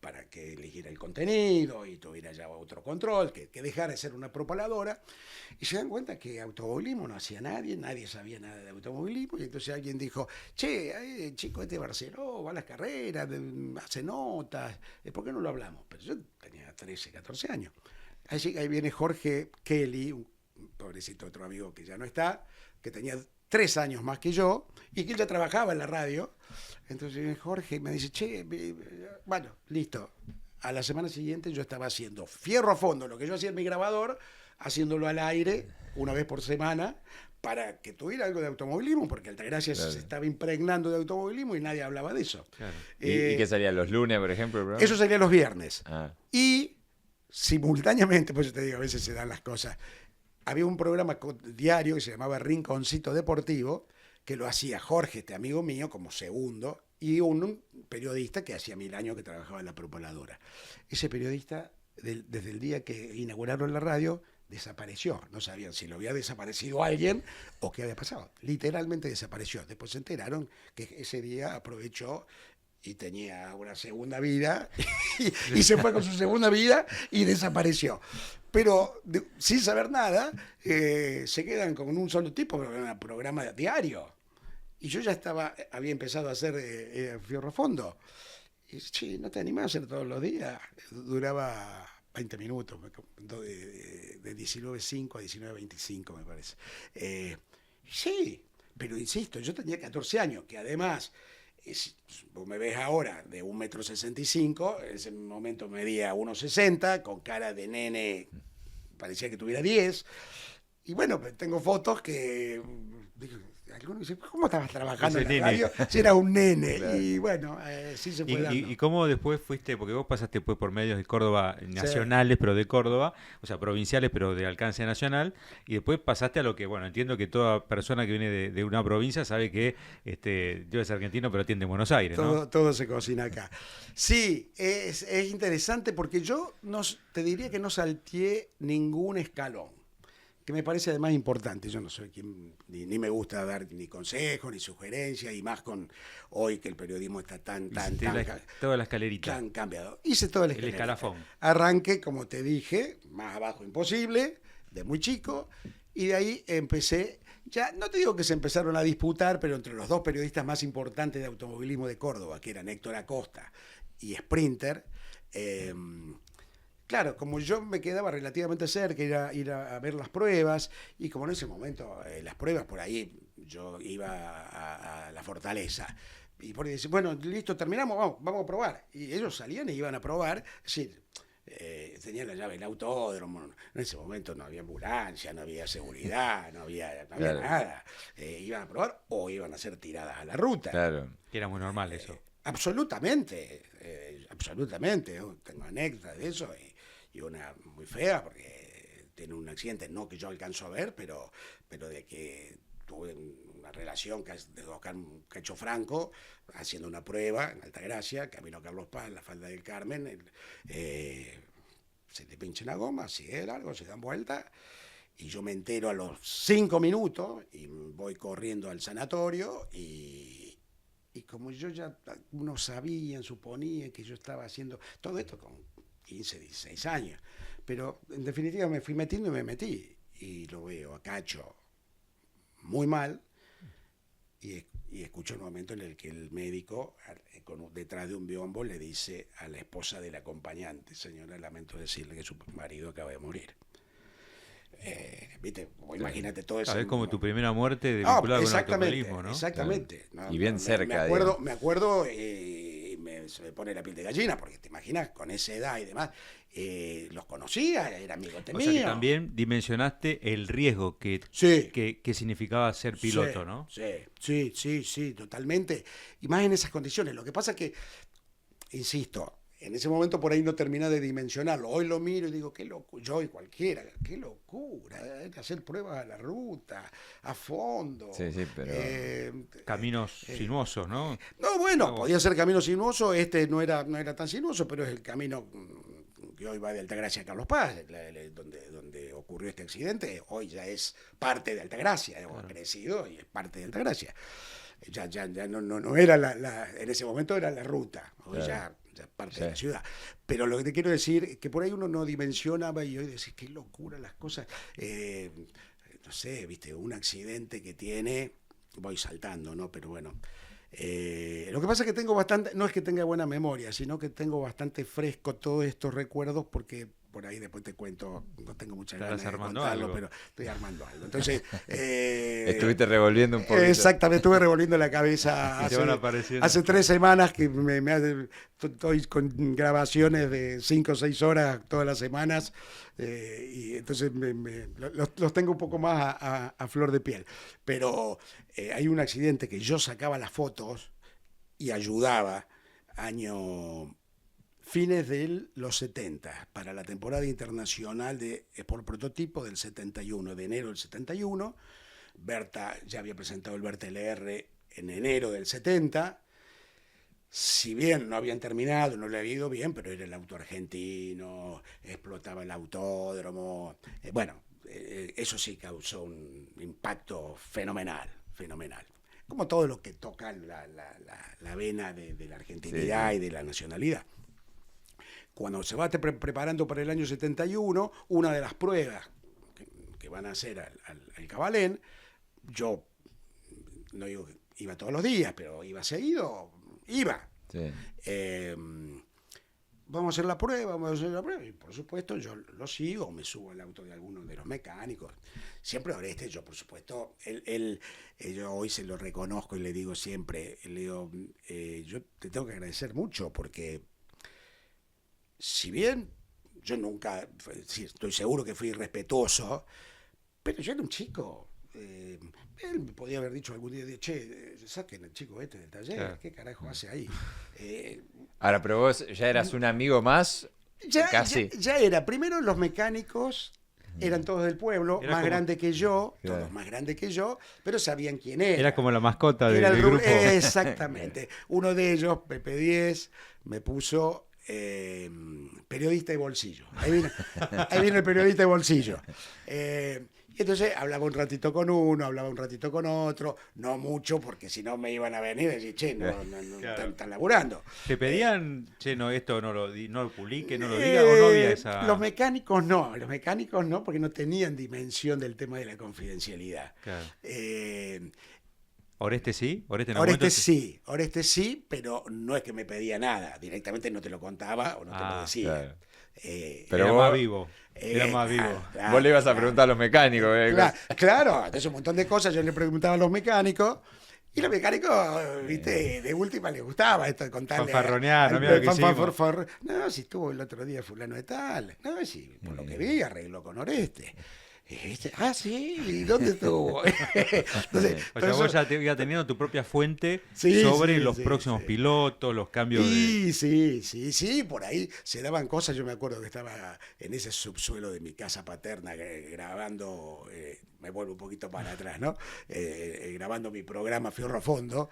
para que eligiera el contenido y tuviera ya otro control, que dejara de ser una propaladora, y se dan cuenta que automovilismo no hacía nadie sabía nada de automovilismo, y entonces alguien dijo, che, chico, Barceló va a las carreras, hace notas, ¿por qué no lo hablamos? Pero yo tenía 13, 14 años. Ahí viene Jorge Kelly, un pobrecito otro amigo que ya no está, que tenía 3 años más que yo, y que él ya trabajaba en la radio. Entonces Jorge me dice, che, bueno, listo. A la semana siguiente yo estaba haciendo fierro a fondo, lo que yo hacía en mi grabador, haciéndolo al aire una vez por semana, para que tuviera algo de automovilismo, porque Altagracia se estaba impregnando de automovilismo y nadie hablaba de eso. Claro. ¿Y qué salía los lunes, por ejemplo? Eso salía los viernes. Ah. Y simultáneamente, pues yo te digo, a veces se dan las cosas, había un programa diario que se llamaba Rinconcito Deportivo, que lo hacía Jorge, este amigo mío, como segundo, y un periodista que hacía 1000 años que trabajaba en la propaladora. Ese periodista, desde el día que inauguraron la radio, desapareció. No sabían si lo había desaparecido alguien o qué había pasado. Literalmente desapareció. Después se enteraron que ese día aprovechó y tenía una segunda vida y se fue con su segunda vida y desapareció. Pero sin saber nada, se quedan con un solo tipo, un programa diario. Y yo ya había empezado a hacer fierro a fondo. Y sí, ¿no te animás a hacer todos los días? Duraba 20 minutos, de 19.05 a 19.25 me parece. Sí, pero insisto, yo tenía 14 años, que además, vos me ves ahora de 1,65 m, en ese momento medía 1,60 m, con cara de nene, parecía que tuviera 10. Y bueno, tengo fotos que... Algunos dicen, ¿cómo estabas trabajando en la radio? Si era un nene. Claro. Y bueno, sí se fue dando. ¿Y cómo después fuiste? Porque vos pasaste pues, por medios de Córdoba nacionales, pero de Córdoba, o sea, provinciales, pero de alcance nacional, y después pasaste a lo que, bueno, entiendo que toda persona que viene de una provincia sabe que yo es argentino, pero atiende en Buenos Aires, ¿no? Todo se cocina acá. Sí, es interesante porque yo te diría que no salteé ningún escalón, que me parece además importante. Yo no soy quien, ni me gusta dar ni consejos, ni sugerencias, y más con hoy que el periodismo está toda la escalerita. Tan cambiado. Hice toda la escalerita. El escalafón. Arranqué, como te dije, más abajo imposible, de muy chico, y de ahí empecé, ya no te digo que se empezaron a disputar, pero entre los dos periodistas más importantes de automovilismo de Córdoba, que eran Héctor Acosta y Sprinter, claro, como yo me quedaba relativamente cerca, ir a ver las pruebas, y como en ese momento las pruebas por ahí, yo iba a la Fortaleza, y por ahí decían, bueno, listo, terminamos, vamos a probar. Y ellos salían y iban a probar, es decir, tenían la llave del autódromo, en ese momento no había ambulancia, no había seguridad, no había claro. Nada. Iban a probar o iban a ser tiradas a la ruta. Claro, que era muy normal eso. Absolutamente, absolutamente. Yo tengo anécdotas de eso y una muy fea porque tiene un accidente, no que yo alcanzo a ver, pero de que tuve una relación de Oscar Cacho Franco haciendo una prueba en Altagracia, camino Carlos Paz, en la falda del Carmen, se le pincha una goma, sigue largo, se dan vuelta, y yo me entero a los 5 minutos y voy corriendo al sanatorio y como yo ya, uno sabía, suponía que yo estaba haciendo todo esto con 15, 16 años, pero en definitiva me fui metiendo y me metí, y lo veo a Cacho muy mal, y escucho un momento en el que el médico, detrás de un biombo, le dice a la esposa del acompañante: señora, lamento decirle que su marido acaba de morir. ¿Viste? Imagínate todo eso. Es como tu primera muerte vinculada con el automovilismo, ¿no? Exactamente. Y bien cerca. Me acuerdo, se me pone la piel de gallina, porque te imaginas, con esa edad y demás, los conocía, era amigote mío. O sea que también dimensionaste el riesgo que significaba ser piloto, ¿no? Sí, totalmente. Y más en esas condiciones. Lo que pasa es que, insisto, en ese momento por ahí no termina de dimensionarlo. Hoy lo miro y digo, qué locura, yo y cualquiera, qué locura, hay que hacer pruebas a la ruta, a fondo. Sí, pero... caminos sinuosos, ¿no? No, bueno, podía ser camino sinuoso, no era tan sinuoso, pero es el camino que hoy va de Altagracia a Carlos Paz, donde ocurrió este accidente. Hoy ya es parte de Altagracia, hemos crecido y es parte de Altagracia. Ya no era en ese momento era la ruta, hoy ya parte de la ciudad. Pero lo que te quiero decir es que por ahí uno no dimensionaba, y hoy decís, qué locura las cosas. No sé, viste, un accidente que tiene, voy saltando, ¿no? Pero bueno. Lo que pasa es que tengo bastante, no es que tenga buena memoria, sino que tengo bastante fresco todos estos recuerdos, porque por ahí después te cuento, no tengo muchas ganas de contarlo, pero estoy armando algo. Entonces, estuviste revolviendo un poquito. Exactamente, estuve revolviendo la cabeza hace 3 semanas que estoy con grabaciones de 5 o 6 horas todas las semanas, y entonces los tengo un poco más a flor de piel. Pero hay un accidente que yo sacaba las fotos y ayudaba, fines de los 70, para la temporada internacional de Sport Prototipo del 71, de enero del 71. Berta ya había presentado el Berta LR en enero del 70. Si bien no habían terminado, no le había ido bien, pero era el auto argentino, explotaba el autódromo. Eso sí causó un impacto fenomenal. Como todo lo que toca la vena de la argentinidad y de la nacionalidad. Cuando se va preparando para el año 71, una de las pruebas que van a hacer al Cabalén, yo no digo que iba todos los días, pero iba seguido, iba. Sí. Vamos a hacer la prueba, y por supuesto yo lo sigo, me subo al auto de alguno de los mecánicos. Siempre Oreste, yo por supuesto, yo hoy se lo reconozco y le digo siempre, yo te tengo que agradecer mucho, porque si bien yo nunca, estoy seguro que fui irrespetuoso, pero yo era un chico. Él me podía haber dicho algún día, che, saquen al chico este del taller, claro. ¿Qué carajo hace ahí? Ahora, pero vos ya eras un amigo más, casi. Ya era. Primero los mecánicos eran todos del pueblo, más grandes que yo, claro. Todos más grandes que yo, pero sabían quién era. Era como la mascota del grupo. Exactamente. Uno de ellos, Pepe 10, me puso periodista de bolsillo. Ahí viene el periodista de bolsillo. Y entonces hablaba un ratito con uno, hablaba un ratito con otro, no mucho, porque si no me iban a venir y decir, che, no claro. están laburando. ¿Te pedían, che, no, esto no lo publique, no lo diga, o no había esa...? Los mecánicos no, porque no tenían dimensión del tema de la confidencialidad. Claro. ¿Oreste sí? Oreste sí, pero no es que me pedía nada, directamente no te lo contaba o no te lo decía. Claro. Pero era más vivo. Claro, vos le ibas a preguntar a los mecánicos. Claro, entonces un montón de cosas yo le preguntaba a los mecánicos, y los mecánicos, viste, de última les gustaba esto de contarle. Fanfarronear, no, si estuvo el otro día fulano de tal. No, si por lo que vi arregló con Oreste. Sí, ¿y dónde estuvo? Entonces, o sea, vos ya ibas teniendo tu propia fuente sobre los próximos pilotos, los cambios Sí, por ahí se daban cosas. Yo me acuerdo que estaba en ese subsuelo de mi casa paterna grabando, me vuelvo un poquito para atrás, ¿no? Grabando mi programa Fierro a Fondo,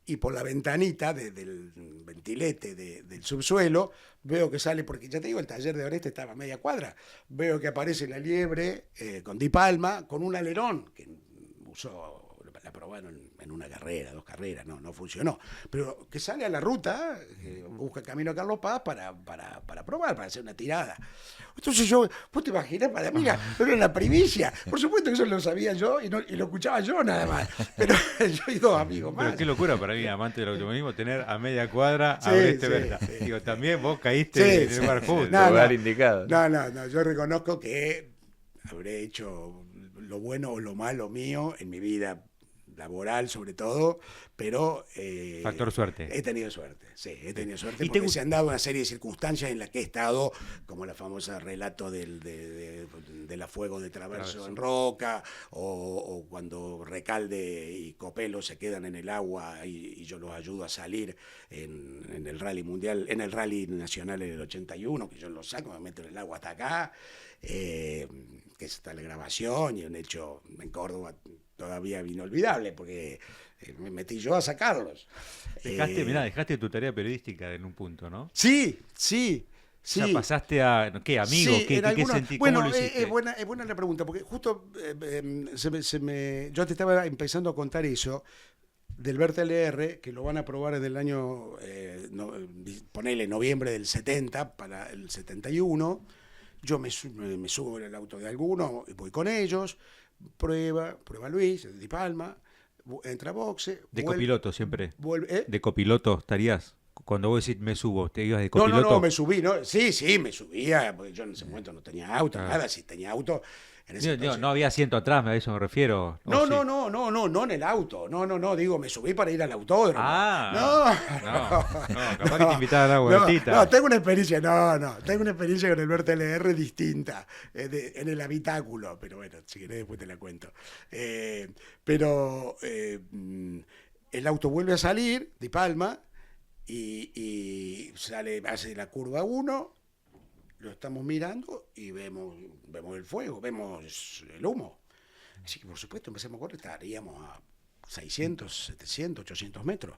y por la ventanita del ventilete del subsuelo veo que sale, porque ya te digo, el taller de Oreste estaba a media cuadra, veo que aparece la liebre con Di Palma, con un alerón que usó la probaron en una carrera, 2 carreras, no funcionó. Pero que sale a la ruta, busca el camino a Carlos Paz para probar, para hacer una tirada. Entonces vos te imaginás, para mí era la primicia. Por supuesto que eso lo sabía yo y lo escuchaba yo nada más. Pero yo y 2 amigos más. Pero qué locura para mí, amante del automovilismo, tener a media cuadra Sí, a Oreste sí, Berta. sí. Digo, también vos caíste en el lugar justo. El lugar indicado. No, yo reconozco que habré hecho lo bueno o lo malo mío en mi vida laboral sobre todo, pero Factor suerte. he tenido suerte, ¿Y porque se han dado una serie de circunstancias en las que he estado, como la famosa relato de la Fuego de Traverso en Roca, o cuando Recalde y Copelo se quedan en el agua y yo los ayudo a salir en el rally mundial, en el rally nacional en el 81, que yo los saco, me meto en el agua hasta acá, que está la grabación, y un hecho en Córdoba todavía inolvidable, porque me metí yo a sacarlos. Dejaste tu tarea periodística en un punto, ¿no? Sí. O sea, pasaste a, ¿qué, amigo? Sí, ¿Qué sentí? ¿Cómo lo hiciste? Es buena la pregunta, porque justo yo te estaba empezando a contar eso del Berta LR, que lo van a probar desde el año, ponele noviembre del 70 para el 71. Yo me subo en el auto de alguno, voy con ellos, prueba Luis, Di Palma, entra a boxe. De copiloto siempre. Vuelve, De copiloto estarías. Cuando vos decís me subo, ¿te ibas de copiloto? No, me subí, ¿no? Sí, me subía, porque yo en ese momento no tenía auto, nada, si tenía auto. No había asiento atrás, a eso me refiero. No sí. No en el auto. No, digo, me subí para ir al autódromo. No, capaz que te invitaban a la vueltita. No, tengo una experiencia, tengo una experiencia con el Berta LR distinta, en el habitáculo, pero bueno, si querés después te la cuento. Pero el auto vuelve a salir, Di Palma, y sale, hace la curva 1, lo estamos mirando y vemos el fuego, vemos el humo. Así que por supuesto empezamos a correr, estaríamos a 600, 700, 800 metros.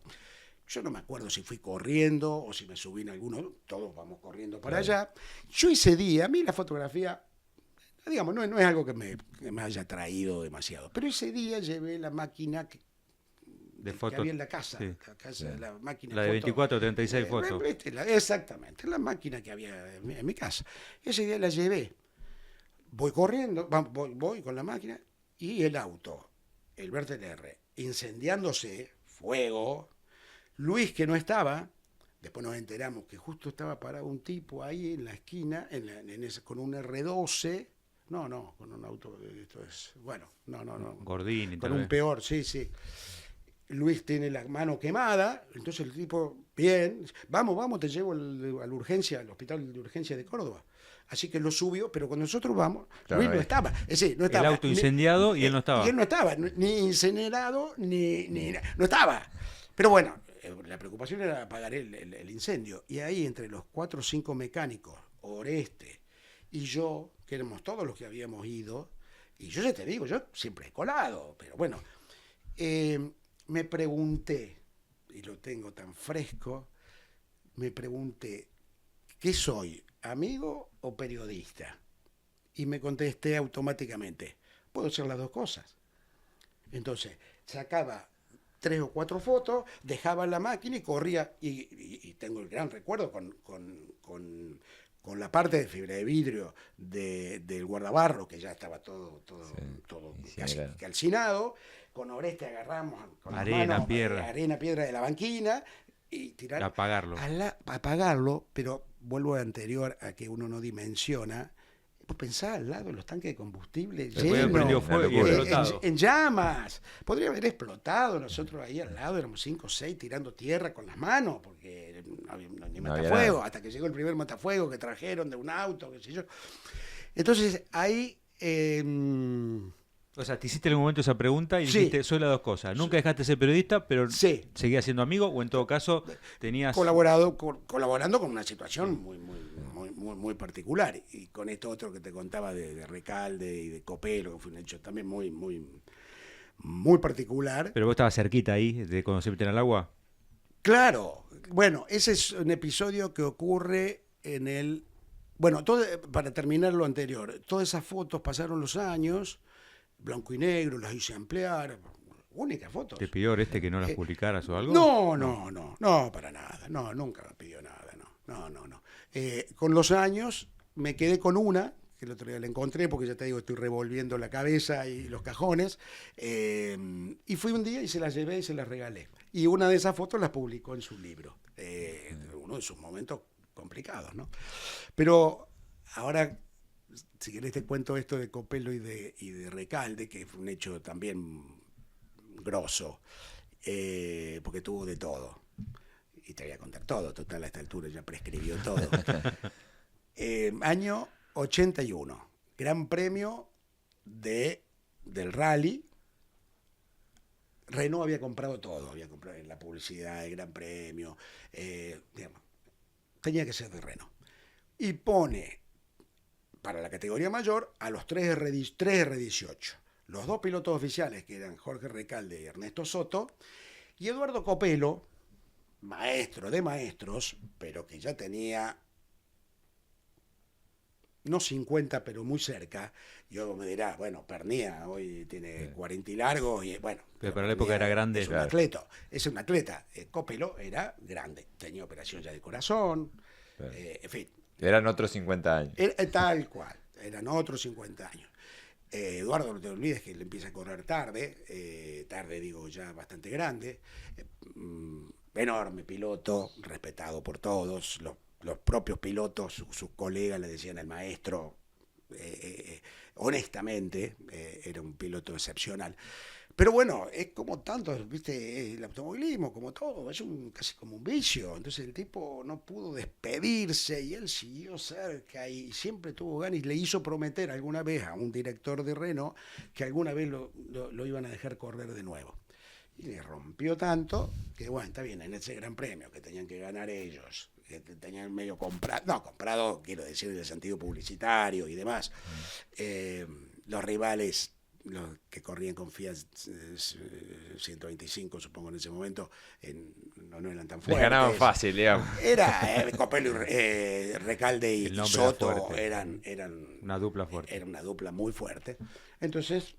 Yo no me acuerdo si fui corriendo o si me subí en alguno, todos vamos corriendo para allá. Yo ese día, a mí la fotografía, digamos, no es algo que me haya traído demasiado, pero ese día llevé la máquina que había en la casa, la máquina la de 24 o 36 fotos. Exactamente, la máquina que había en mi casa. Ese día la llevé. Voy corriendo, voy con la máquina y el auto, el Berta LR, incendiándose, fuego. Luis, que no estaba, después nos enteramos que justo estaba parado un tipo ahí en la esquina, con un R12. No, con un auto, esto es, bueno, no. Gordini, con un peor, sí. Luis tiene la mano quemada, entonces el tipo, bien, vamos, te llevo a la urgencia, al hospital de urgencia de Córdoba. Así que lo subió, pero cuando nosotros vamos, claro, Luis no estaba. No estaba. El auto incendiado y él no estaba. Y él no estaba, ni incinerado, no estaba. Pero bueno, la preocupación era apagar el incendio. Y ahí entre los 4 o 5 mecánicos, Oreste y yo, que éramos todos los que habíamos ido, y yo ya te digo, yo siempre he colado, pero bueno, me pregunté, y lo tengo tan fresco, me pregunté, ¿qué soy? ¿Amigo o periodista? Y me contesté automáticamente, puedo ser las dos cosas. Entonces, sacaba 3 o 4 fotos, dejaba la máquina y corría, y tengo el gran recuerdo con la parte de fibra de vidrio del guardabarro, que ya estaba todo casi calcinado, con Oreste agarramos con arena, piedra de la banquina y tirar apagarlo, pero vuelvo a anterior a que uno no dimensiona. Pues pensá al lado de los tanques de combustible llenos, en llamas. Podría haber explotado. Nosotros ahí al lado éramos 5 o 6 tirando tierra con las manos, porque no había ni matafuego, hasta que llegó el primer matafuego que trajeron de un auto, qué sé yo. Entonces ahí... o sea, te hiciste en algún momento esa pregunta y dijiste, soy las dos cosas. Nunca dejaste de ser periodista, pero seguías siendo amigo, o en todo caso tenías... Colaborando con una situación muy particular. Y con esto otro que te contaba de Recalde y de Copelo, que fue un hecho también muy particular. ¿Pero vos estabas cerquita ahí de cuando se meten al agua? Claro. Bueno, ese es un episodio que ocurre en el... Bueno, para terminar lo anterior, todas esas fotos pasaron los años, blanco y negro, las hice ampliar, única foto. ¿Te pidió Oreste que no las publicaras o algo? No, para nada. No, nunca me pidió nada, no. Con los años me quedé con una, que el otro día la encontré, porque ya te digo, estoy revolviendo la cabeza y los cajones, y fui un día y se las llevé y se las regalé. Y una de esas fotos las publicó en su libro, uno de sus momentos complicados, ¿no? Pero ahora, si querés te cuento esto de Copelo y de Recalde, que fue un hecho también grosso, porque tuvo de todo. Y te voy a contar todo, total, a esta altura ya prescribió todo. Año 81, Gran Premio del Rally. Renault había comprado todo, había comprado la publicidad del Gran Premio, digamos, tenía que ser de Renault. Y pone para la categoría mayor a los 3 R18. Los 2 pilotos oficiales, que eran Jorge Recalde y Ernesto Soto, y Eduardo Copelo, maestro de maestros, pero que ya tenía, no 50, pero muy cerca. Yo me dirá, bueno, Pernía hoy tiene 40 y largo, y bueno. Pero para la época era grande. Es un atleta, Copelo era grande, tenía operación ya de corazón, en fin. Eran otros 50 años. Tal cual, eran otros 50 años. Eduardo, no te olvides que le empieza a correr tarde digo ya bastante grande, enorme piloto, respetado por todos, los propios pilotos, sus colegas le decían al maestro, honestamente, era un piloto excepcional. Pero bueno, es como tanto, viste, el automovilismo, como todo, es casi como un vicio. Entonces el tipo no pudo despedirse y él siguió cerca y siempre tuvo ganas y le hizo prometer alguna vez a un director de Renault que alguna vez lo iban a dejar correr de nuevo. Y le rompió tanto que, bueno, está bien, en ese gran premio que tenían que ganar ellos, que tenían medio comprado, quiero decir, en el sentido publicitario y demás, los rivales, los que corrían con Fiat 125, supongo en ese momento, no eran tan fuertes. Les ganaban fácil, digamos. Era Copelo, Recalde y Soto eran una dupla fuerte. Era una dupla muy fuerte. Entonces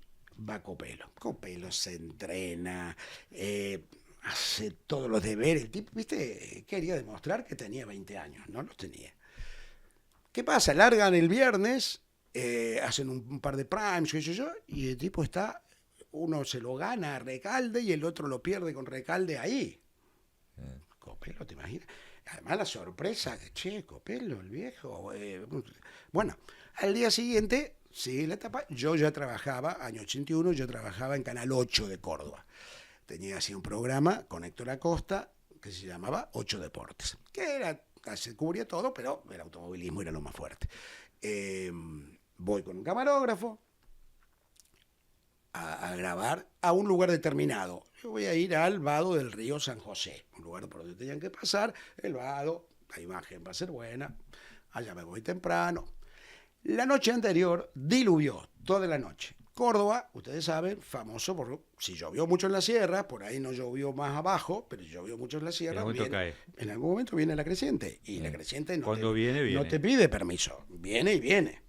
va Copelo. Copelo se entrena, hace todos los deberes. El tipo, viste, quería demostrar que tenía 20 años, no los tenía. ¿Qué pasa? Largan el viernes, hacen un par de primes, qué sé yo, y el tipo uno se lo gana a Recalde y el otro lo pierde con Recalde ahí. Copelo, ¿te imaginas? Además la sorpresa, che, Copelo, el viejo. Bueno, al día siguiente, sigue la etapa, yo ya trabajaba, año 81, yo trabajaba en Canal 8 de Córdoba. Tenía así un programa con Héctor Acosta que se llamaba 8 Deportes, que se cubría todo, pero el automovilismo era lo más fuerte. Voy con un camarógrafo a grabar a un lugar determinado. Yo voy a ir al vado del río San José, un lugar por donde tenían que pasar, el vado, la imagen va a ser buena, allá me voy temprano. La noche anterior diluvió toda la noche. Córdoba, ustedes saben, famoso por si llovió mucho en la sierra, por ahí no llovió más abajo, pero si llovió mucho en la sierra, en algún momento viene la creciente. Y la creciente no te pide permiso, viene y viene.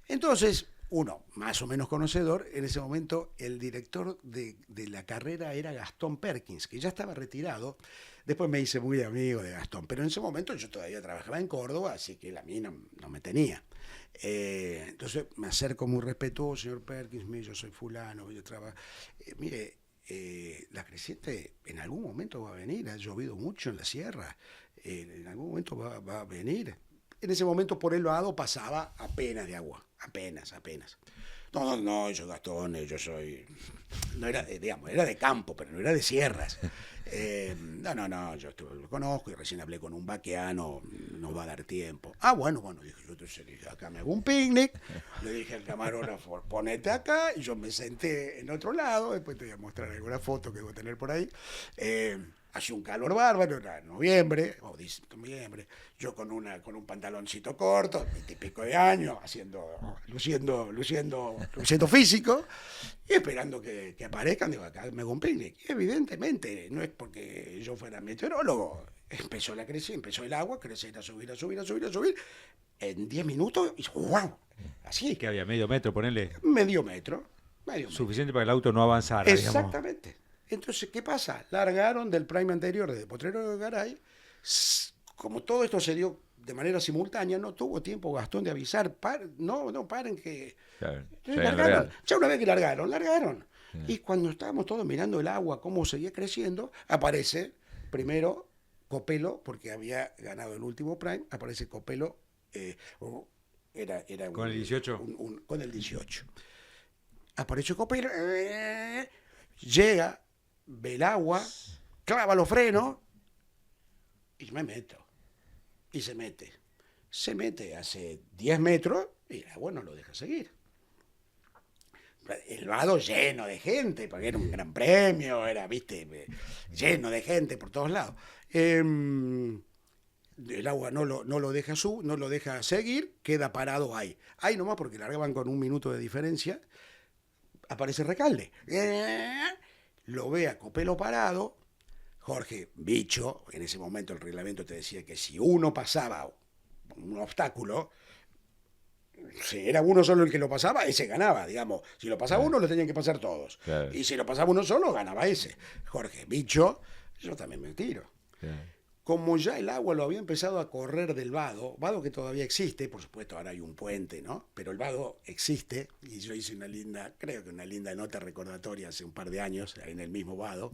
Entonces, uno más o menos conocedor, en ese momento el director de la carrera era Gastón Perkins, que ya estaba retirado. Después me hice muy amigo de Gastón, pero en ese momento yo todavía trabajaba en Córdoba, así que a mí no me tenía. Entonces me acerco muy respetuoso, señor Perkins, mire, yo soy fulano, yo trabajo. Mire, la creciente en algún momento va a venir, ha llovido mucho en la sierra, en algún momento va a venir. En ese momento por el vado pasaba apenas de agua, apenas. No, yo Gastón, yo soy... No era, digamos, era de campo, pero no era de sierras. No, yo lo conozco y recién hablé con un vaqueano, no va a dar tiempo. Bueno, dije, yo entonces dije, acá me hago un picnic, le dije al camarógrafo, ponete acá, y yo me senté en otro lado, después te voy a mostrar alguna foto que voy a tener por ahí. Hacía un calor bárbaro, era noviembre, yo con un pantaloncito corto, 20 y pico de años, luciendo físico, y esperando que aparezcan, digo, acá me hago un picnic. Y evidentemente, no es porque yo fuera meteorólogo, empezó el agua, crecer, a subir, en 10 minutos, y ¡wow! Así. ¿Que había medio metro, ponele? Medio metro. Medio metro. Suficiente para que el auto no avanzara, digamos. Exactamente. Entonces, ¿qué pasa? Largaron del prime anterior, de Potrero de Garay. Como todo esto se dio de manera simultánea, no tuvo tiempo Gastón de avisar. No paren que... Claro, Largaron. Ya una vez que largaron. Sí. Y cuando estábamos todos mirando el agua, cómo seguía creciendo, aparece primero Copelo, porque había ganado el último prime, aparece Copelo, era ¿Con el 18? Con el 18. Apareció Copelo, llega, ve el agua, clava los frenos y me meto. Y se mete. Se mete hace 10 metros y el agua no lo deja seguir. El vado lleno de gente, porque era un gran premio, era, viste, lleno de gente por todos lados. El agua no lo deja seguir, queda parado ahí. Ahí nomás porque largaban con 1 minuto de diferencia. Aparece Recalde. Lo ve a Copelo parado. Jorge, bicho, en ese momento el reglamento te decía que si uno pasaba un obstáculo, si era uno solo el que lo pasaba, ese ganaba, digamos. Si lo pasaba uno, lo tenían que pasar todos. Claro. Y si lo pasaba uno solo, ganaba ese. Jorge, bicho, yo también me tiro. Claro. Como ya el agua lo había empezado a correr del vado que todavía existe, por supuesto ahora hay un puente, ¿no? Pero el vado existe, y yo hice creo que una linda nota recordatoria hace un par de años, en el mismo vado,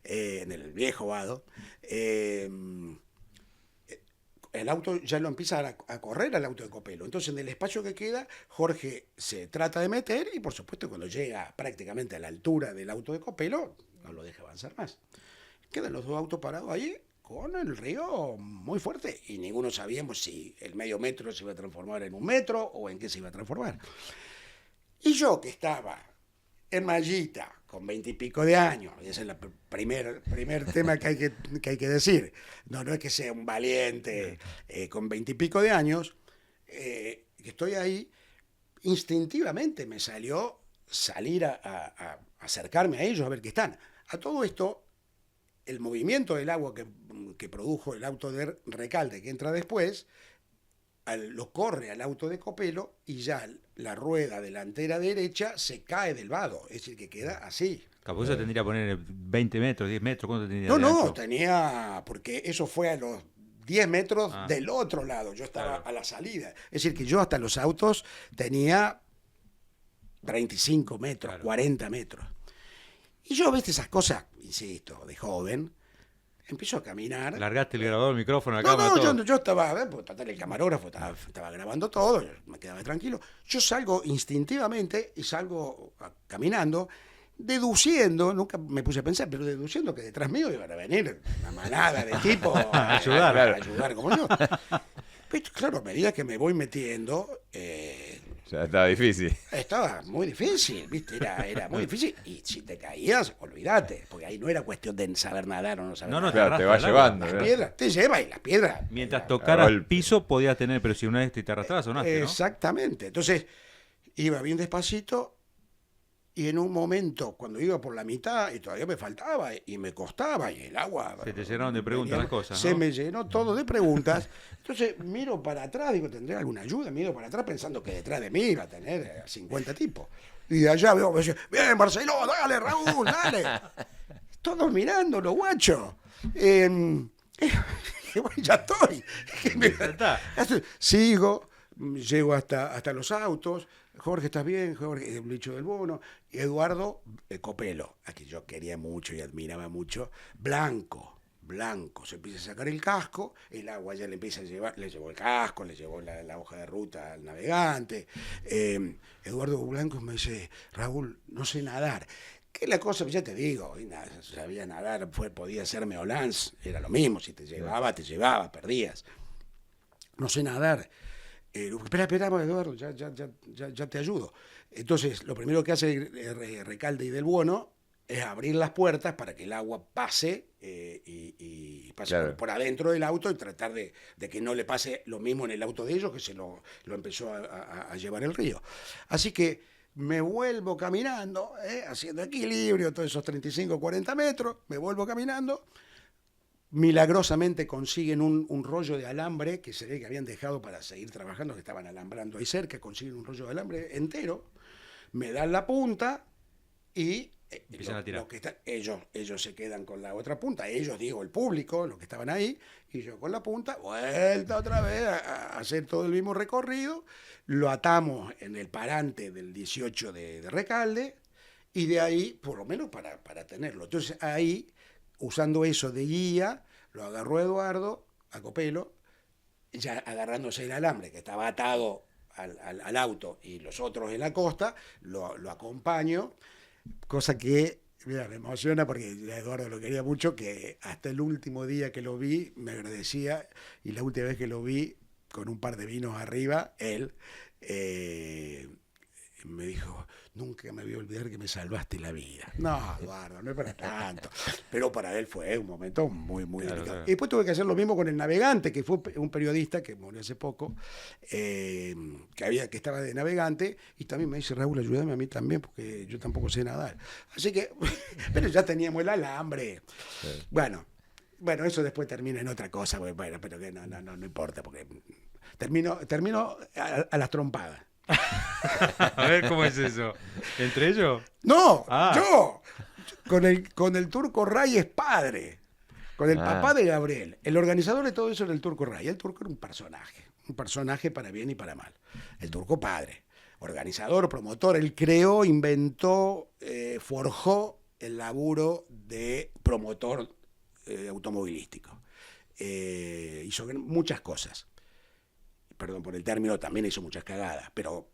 en el viejo vado. El auto ya lo empieza a correr al auto de Copelo. Entonces, en el espacio que queda, Jorge se trata de meter y, por supuesto, cuando llega prácticamente a la altura del auto de Copelo, no lo deja avanzar más. Quedan los dos autos parados ahí con el río muy fuerte y ninguno sabíamos si el medio metro se iba a transformar en 1 metro o en qué se iba a transformar. Y yo, que estaba en mallita, con 20 y pico de años, y ese es el primer tema que hay que decir, no es que sea un valiente con 20 y pico de años, que estoy ahí, instintivamente me salió salir a acercarme a ellos a ver qué están. A todo esto, el movimiento del agua que produjo el auto de Recalde, que entra después, lo corre al auto de Copelo y ya la rueda delantera derecha se cae del vado, es decir, que queda así. Capaz tendría que poner 20 metros, 10 metros, ¿cuánto tendría? No, tenía, porque eso fue a los 10 metros Ah. del otro lado, yo estaba Claro. a la salida. Es decir, que yo hasta los autos tenía 35 metros, Claro. 40 metros. Y yo, viste, esas cosas, insisto, de joven, empiezo a caminar. Largaste el grabador, el micrófono, la cámara, No, todo. yo estaba, pues, total, el camarógrafo estaba grabando todo, yo me quedaba tranquilo. Yo salgo instintivamente y salgo caminando, deduciendo, nunca me puse a pensar, pero deduciendo que detrás mío iban a venir una manada de tipos a ayudar como yo. Pero claro, a medida que me voy metiendo, Ya estaba difícil. estaba muy difícil, ¿viste? Era muy difícil. Y si te caías, olvídate, porque ahí no era cuestión de saber nadar o no saber No, nadar. Claro, te va arrastra el agua. llevando. Las ¿verdad? piedras, te lleva y las piedras. Mientras tocara el golpe. piso podías tener, pero si una vez te arrastrabas, sonaste, ¿no? Exactamente. Entonces, iba bien despacito y en un momento, cuando iba por la mitad y todavía me faltaba y me costaba y el agua... Se te llenaron de preguntas las cosas, Se ¿no? me llenó todo de preguntas. Entonces, miro para atrás, digo, ¿tendré alguna ayuda? Miro para atrás pensando que detrás de mí iba a tener 50 tipos. Y de allá veo, me dice, bien, Marcelo, dale, Raúl, dale. Todos mirándolo, guacho. Bueno, ya estoy. Ya está. Sigo, llego hasta los autos. Jorge, ¿estás bien? Jorge, el bicho del bono. Y Eduardo Copelo, a quien yo quería mucho y admiraba mucho. Blanco. Se empieza a sacar el casco, el agua ya le empieza a llevar, le llevó el casco, le llevó la hoja de ruta al navegante. Eduardo Blanco me dice, Raúl, no sé nadar. Que la cosa, ya te digo, sabía nadar, podía ser Meolans, era lo mismo, si te llevaba, perdías. No sé nadar. Espera, Eduardo, ya te ayudo. Entonces, lo primero que hace Recalde y Del Buono es abrir las puertas para que el agua pase y pase Claro. por adentro del auto y tratar de que no le pase lo mismo en el auto de ellos, que se lo empezó a llevar el río. Así que me vuelvo caminando, haciendo equilibrio, todos esos 35, 40 metros, me vuelvo caminando. Milagrosamente consiguen un rollo de alambre que se ve que habían dejado para seguir trabajando, que estaban alambrando ahí cerca, consiguen un rollo de alambre entero, me dan la punta y Empiezan a tirar. ellos se quedan con la otra punta, ellos digo el público, los que estaban ahí, y yo con la punta, vuelta otra vez a hacer todo el mismo recorrido, lo atamos en el parante del 18 de Recalde, y de ahí, por lo menos para tenerlo. Entonces ahí, usando eso de guía, lo agarró Eduardo a Copelo, ya agarrándose el alambre que estaba atado al auto y los otros en la costa, lo acompaño, cosa que, mira, me emociona porque a Eduardo lo quería mucho, que hasta el último día que lo vi me agradecía, y la última vez que lo vi con un par de vinos arriba, él me dijo: nunca me voy a olvidar que me salvaste la vida. No, Eduardo, no es para tanto. Pero para él fue un momento muy, muy delicado. Claro. Y después tuve que hacer lo mismo con El Navegante, que fue un periodista que murió hace poco, que estaba de navegante, y también me dice: Raúl, ayúdame a mí también, porque yo tampoco sé nadar. Así que, pero ya teníamos el alambre. Sí. Bueno, eso después termina en otra cosa, bueno, pero que no importa, porque termino a las trompadas. A ver, ¿cómo es eso? ¿Entre ellos? No, yo. Con el Turco Ray es padre. Con el papá de Gabriel. El organizador de todo eso era el Turco Ray. El Turco era un personaje para bien y para mal. El Turco padre. Organizador, promotor. Él creó, inventó, forjó el laburo de promotor automovilístico. Hizo muchas cosas. Perdón por el término, también hizo muchas cagadas, pero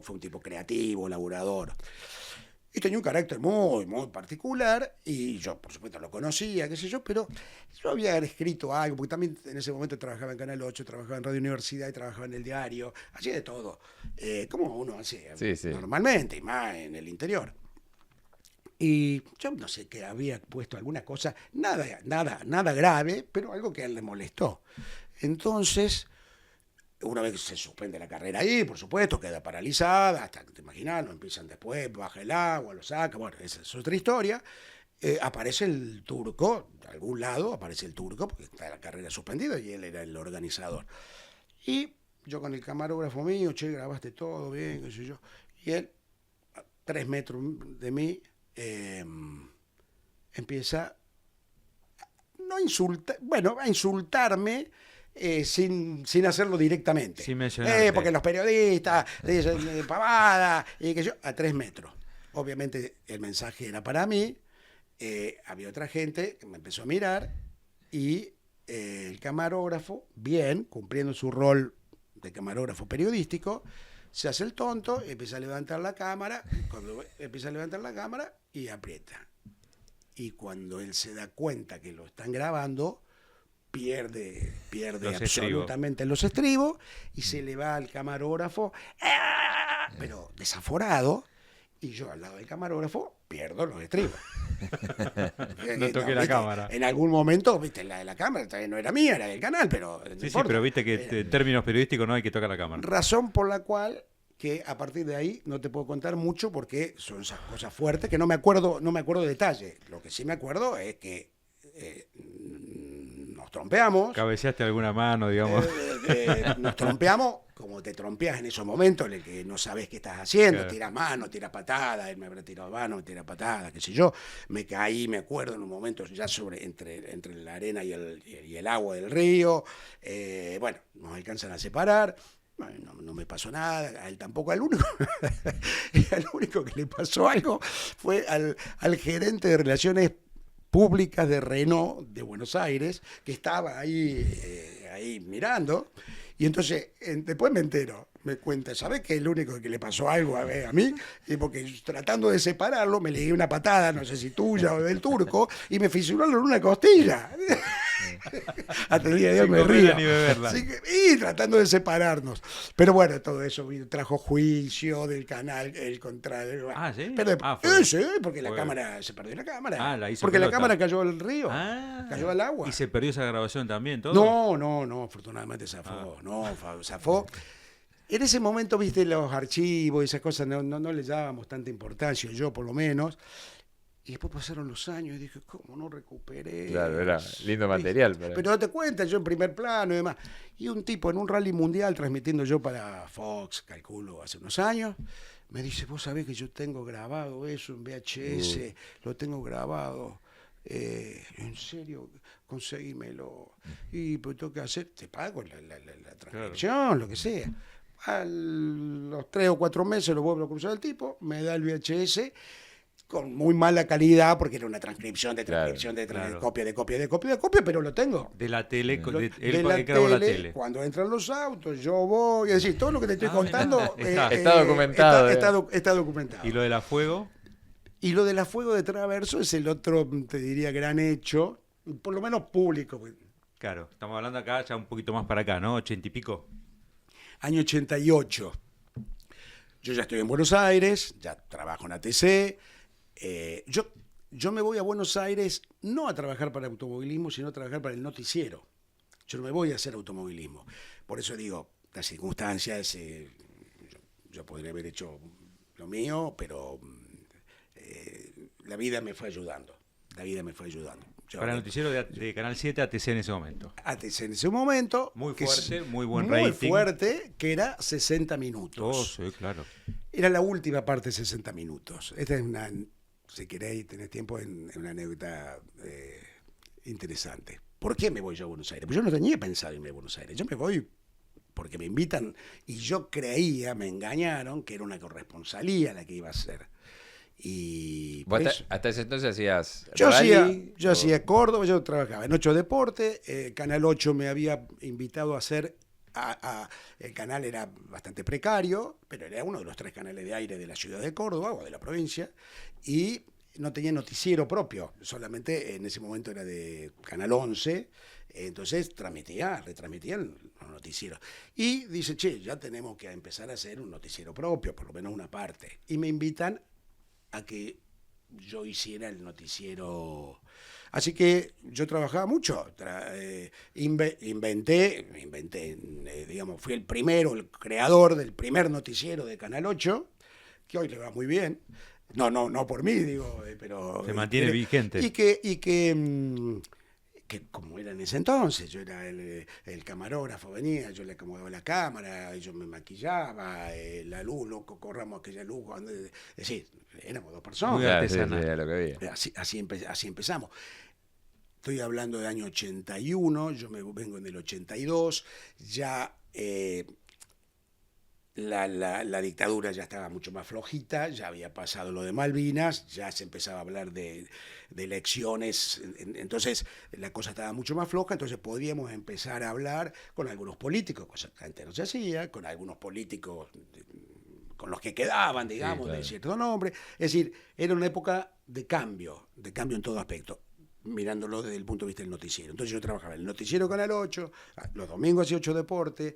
fue un tipo creativo, laburador. Y tenía un carácter muy, muy particular, y yo, por supuesto, lo conocía, qué sé yo, pero yo había escrito algo, porque también en ese momento trabajaba en Canal 8, trabajaba en Radio Universidad y trabajaba en el diario, hacía de todo, como uno hace normalmente, y más en el interior. Y yo no sé, que había puesto alguna cosa, nada grave, pero algo que a él le molestó. Entonces, una vez que se suspende la carrera ahí, por supuesto, queda paralizada, hasta que te imaginas, lo empiezan después, baja el agua, lo saca, bueno, esa es otra historia. Aparece el Turco, de algún lado aparece el Turco, porque está la carrera suspendida y él era el organizador. Y yo con el camarógrafo mío, che, grabaste todo bien, qué sé yo. Y él, a 3 metros de mí, empieza a insultarme, sin hacerlo directamente. Sin mencionarte. Porque los periodistas dicen pavada, y que yo, a 3 metros. Obviamente el mensaje era para mí, había otra gente que me empezó a mirar, y el camarógrafo, bien, cumpliendo su rol de camarógrafo periodístico, se hace el tonto, empieza a levantar la cámara, y aprieta. Y cuando él se da cuenta que lo están grabando, pierde absolutamente los estribos, y se le va al camarógrafo, pero desaforado, y yo al lado del camarógrafo pierdo los estribos. No toqué la cámara. En algún momento, viste, la cámara no era mía, era del canal, pero no sí, pero viste que en términos periodísticos no hay que tocar la cámara. Razón por la cual, que a partir de ahí no te puedo contar mucho, porque son esas cosas fuertes que no me acuerdo de detalle. Lo que sí me acuerdo es que nos trompeamos. ¿Cabeceaste alguna mano, digamos? Nos trompeamos como te trompeas en esos momentos, en el que no sabes qué estás haciendo, Claro. tiras mano, tiras patada, él me habrá tirado mano, tira patada, qué sé yo. Me caí, me acuerdo, en un momento ya entre la arena y el agua del río. Bueno, nos alcanzan a separar. Bueno, no me pasó nada, a él tampoco. Al único que le pasó algo fue al gerente de Relaciones Públicas de Renault de Buenos Aires, que estaba ahí mirando, y entonces después me entero, me cuenta, ¿sabés que el único que le pasó algo a mí? Y porque tratando de separarlo, me le di una patada, no sé si tuya o del Turco, y me fisuraron una costilla. Hasta el día de hoy me río. Ni beberla. Y tratando de separarnos. Pero bueno, todo eso trajo juicio del canal, contra. Ah, ¿sí? Pero, fue. Sí, porque la cámara, se perdió la cámara. La hizo porque pelota. la cámara cayó al río, cayó al agua. ¿Y se perdió esa grabación también, todo? No, afortunadamente zafó. En ese momento, viste, los archivos y esas cosas no le dábamos tanta importancia, yo por lo menos. Y después pasaron los años y dije, ¿cómo no recuperé? Claro, era lindo material. Pero date cuenta, yo en primer plano y demás. Y un tipo en un rally mundial transmitiendo yo para Fox, calculo, hace unos años, Me dice, vos sabés que yo tengo grabado eso en VHS, lo tengo grabado. En serio, conseguímelo. Y pues tengo que hacer, te pago la transcripción, lo que sea. A los 3 o 4 meses lo vuelvo a cruzar el tipo, me da el VHS con muy mala calidad, porque era una transcripción de transcripción, copia, pero lo tengo. De la tele, De la tele, cuando entran los autos, yo voy, es decir, todo lo que te estoy contando está documentado. Está documentado. ¿Y lo de la fuego? Y lo de la fuego de Traverso es el otro, te diría, gran hecho, por lo menos público. Claro, estamos hablando acá ya un poquito más para acá, ¿no? 80 y pico. Año 88. Yo ya estoy en Buenos Aires, ya trabajo en ATC. Yo me voy a Buenos Aires no a trabajar para automovilismo, sino a trabajar para el noticiero. Yo no me voy a hacer automovilismo. Por eso digo, las circunstancias, yo podría haber hecho lo mío, pero la vida me fue ayudando. Para el noticiero de Canal 7, ATC en ese momento. ATC en ese momento. Muy fuerte, muy buen rating. Muy fuerte, que era 60 minutos. Oh, sí, claro. Era la última parte de 60 minutos. Esta es una, si queréis, tenés tiempo, en una anécdota interesante. ¿Por qué me voy yo a Buenos Aires? Pues yo no tenía pensado irme a Buenos Aires. Yo me voy porque me invitan y yo creía, me engañaron, que era una corresponsalía la que iba a hacer. Y ¿Vos hasta ese entonces hacías yo rally? Hacía Córdoba, yo trabajaba en 8 Deportes, Canal 8 me había invitado a hacer, el canal era bastante precario, pero era uno de los 3 canales de aire de la ciudad de Córdoba o de la provincia, y no tenía noticiero propio, solamente en ese momento era de Canal 11, entonces retransmitían los noticieros. Y dice, che, ya tenemos que empezar a hacer un noticiero propio, por lo menos una parte. Y me invitan a que yo hiciera el noticiero. Así que yo trabajaba mucho, inventé, digamos, fui el creador del primer noticiero de Canal 8, que hoy le va muy bien. No por mí, digo, pero... Se mantiene vigente. Y que como era en ese entonces, yo era el camarógrafo, venía, yo le acomodaba la cámara, yo me maquillaba, la luz, loco, corramos aquella luz, es decir, éramos 2 personas. Muy artesanal. Sí, lo que había. Así empezamos. Estoy hablando del año 81, yo me vengo en el 82, ya la dictadura ya estaba mucho más flojita, ya había pasado lo de Malvinas, ya se empezaba a hablar de elecciones, entonces la cosa estaba mucho más floja, entonces podíamos empezar a hablar con algunos políticos, cosa que antes no se hacía, con algunos políticos con los que quedaban, digamos, sí, claro, de cierto nombre. Es decir, era una época de cambio en todo aspecto, mirándolo desde el punto de vista del noticiero. Entonces yo trabajaba en el noticiero Canal 8, los domingos hacía 8 Deportes,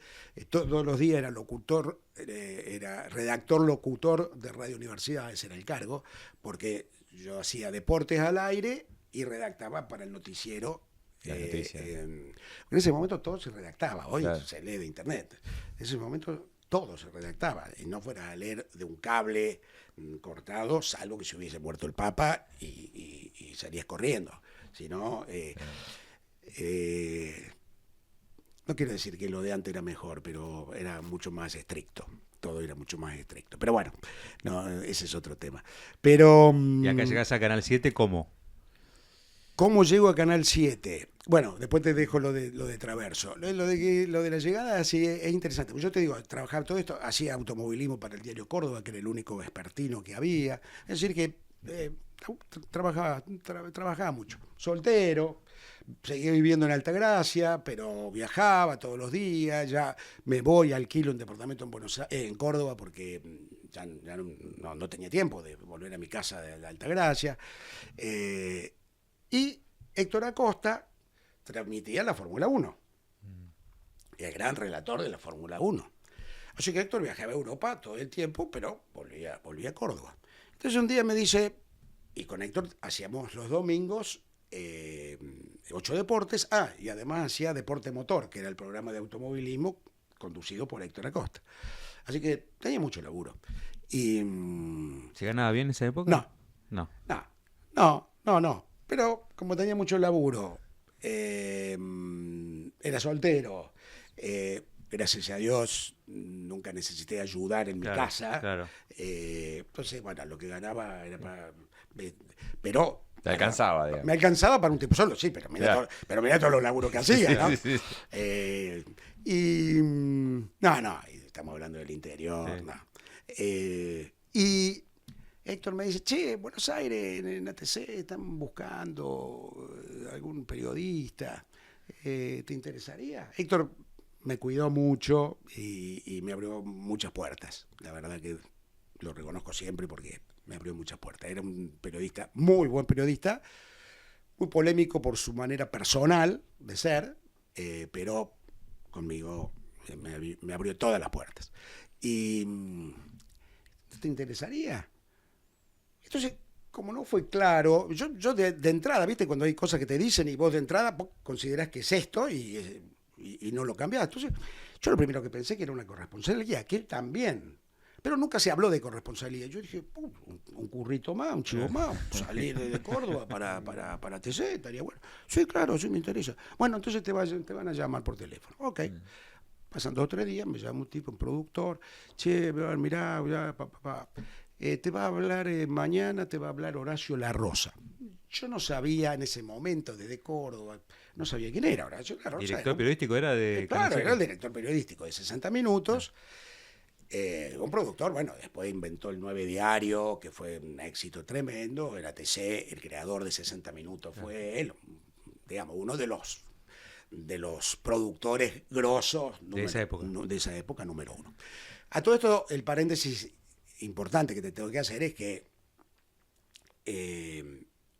todos los días era locutor, era redactor locutor de Radio Universidad, ese era el cargo, porque yo hacía deportes al aire y redactaba para el noticiero. En ese momento todo se redactaba, hoy claro, se lee de internet. En ese momento todo se redactaba, y no fuera a leer de un cable cortado, salvo que se hubiese muerto el Papa y salías corriendo. Si no, no quiero decir que lo de antes era mejor, pero era mucho más estricto. Todo era mucho más estricto. Pero bueno, no, ese es otro tema. Pero, ¿y acá llegás a Canal 7 cómo? ¿Cómo llego a Canal 7? Bueno, después te dejo lo de Traverso. Lo de la llegada sí, es interesante. Yo te digo, trabajar todo esto, hacía automovilismo para el diario Córdoba, que era el único vespertino que había. Es decir que trabajaba mucho. Soltero, seguía viviendo en Altagracia, pero viajaba todos los días. Ya me voy, alquilo un departamento en Córdoba, porque ya no tenía tiempo de volver a mi casa de la Altagracia. Y Héctor Acosta transmitía la Fórmula 1. Y el gran relator de la Fórmula 1. Así que Héctor viajaba a Europa todo el tiempo, pero volvía a Córdoba. Entonces un día me dice, y con Héctor hacíamos los domingos 8 Deportes, y además hacía Deporte Motor, que era el programa de automovilismo conducido por Héctor Acosta. Así que tenía mucho laburo. Y, ¿se ganaba bien en esa época? No. Pero como tenía mucho laburo, era soltero, gracias a Dios, nunca necesité ayudar en mi casa. Claro. Entonces, bueno, lo que ganaba era para... Pero... Te alcanzaba, digamos. Me alcanzaba para un tipo solo, sí, pero mirá, Claro. pero mirá todos los laburos que hacía, ¿no? Sí. No, estamos hablando del interior, Sí. no. Y Héctor me dice, che, Buenos Aires, en ATC están buscando algún periodista, ¿te interesaría? Héctor me cuidó mucho y me abrió muchas puertas, la verdad que lo reconozco siempre porque me abrió muchas puertas. Era un periodista, muy buen periodista, muy polémico por su manera personal de ser, pero conmigo me abrió todas las puertas. Y ¿te interesaría? Entonces, como no fue claro, yo de entrada, ¿viste? Cuando hay cosas que te dicen y vos de entrada vos considerás que es esto y no lo cambiás. Entonces, yo lo primero que pensé que era una corresponsabilidad, que él también. Pero nunca se habló de corresponsabilidad. Yo dije, un currito más, un chivo más, salir de Córdoba para TC, estaría bueno. Sí, claro, sí me interesa. Bueno, entonces te van a llamar por teléfono. Ok. Pasan 2 o 3 días, me llama un tipo, un productor. Che, mirá, te va a hablar mañana, te va a hablar Horacio La Rosa. Yo no sabía en ese momento, desde Córdoba, no sabía quién era Horacio La Rosa. ¿Director periodístico era de...? Claro, era el director periodístico de 60 Minutos. Un productor, bueno, después inventó el 9 Diario, que fue un éxito tremendo. El ATC, el creador de 60 Minutos fue él, digamos, uno de los productores grosos de esa época, número 1. A todo esto, el paréntesis importante que te tengo que hacer es que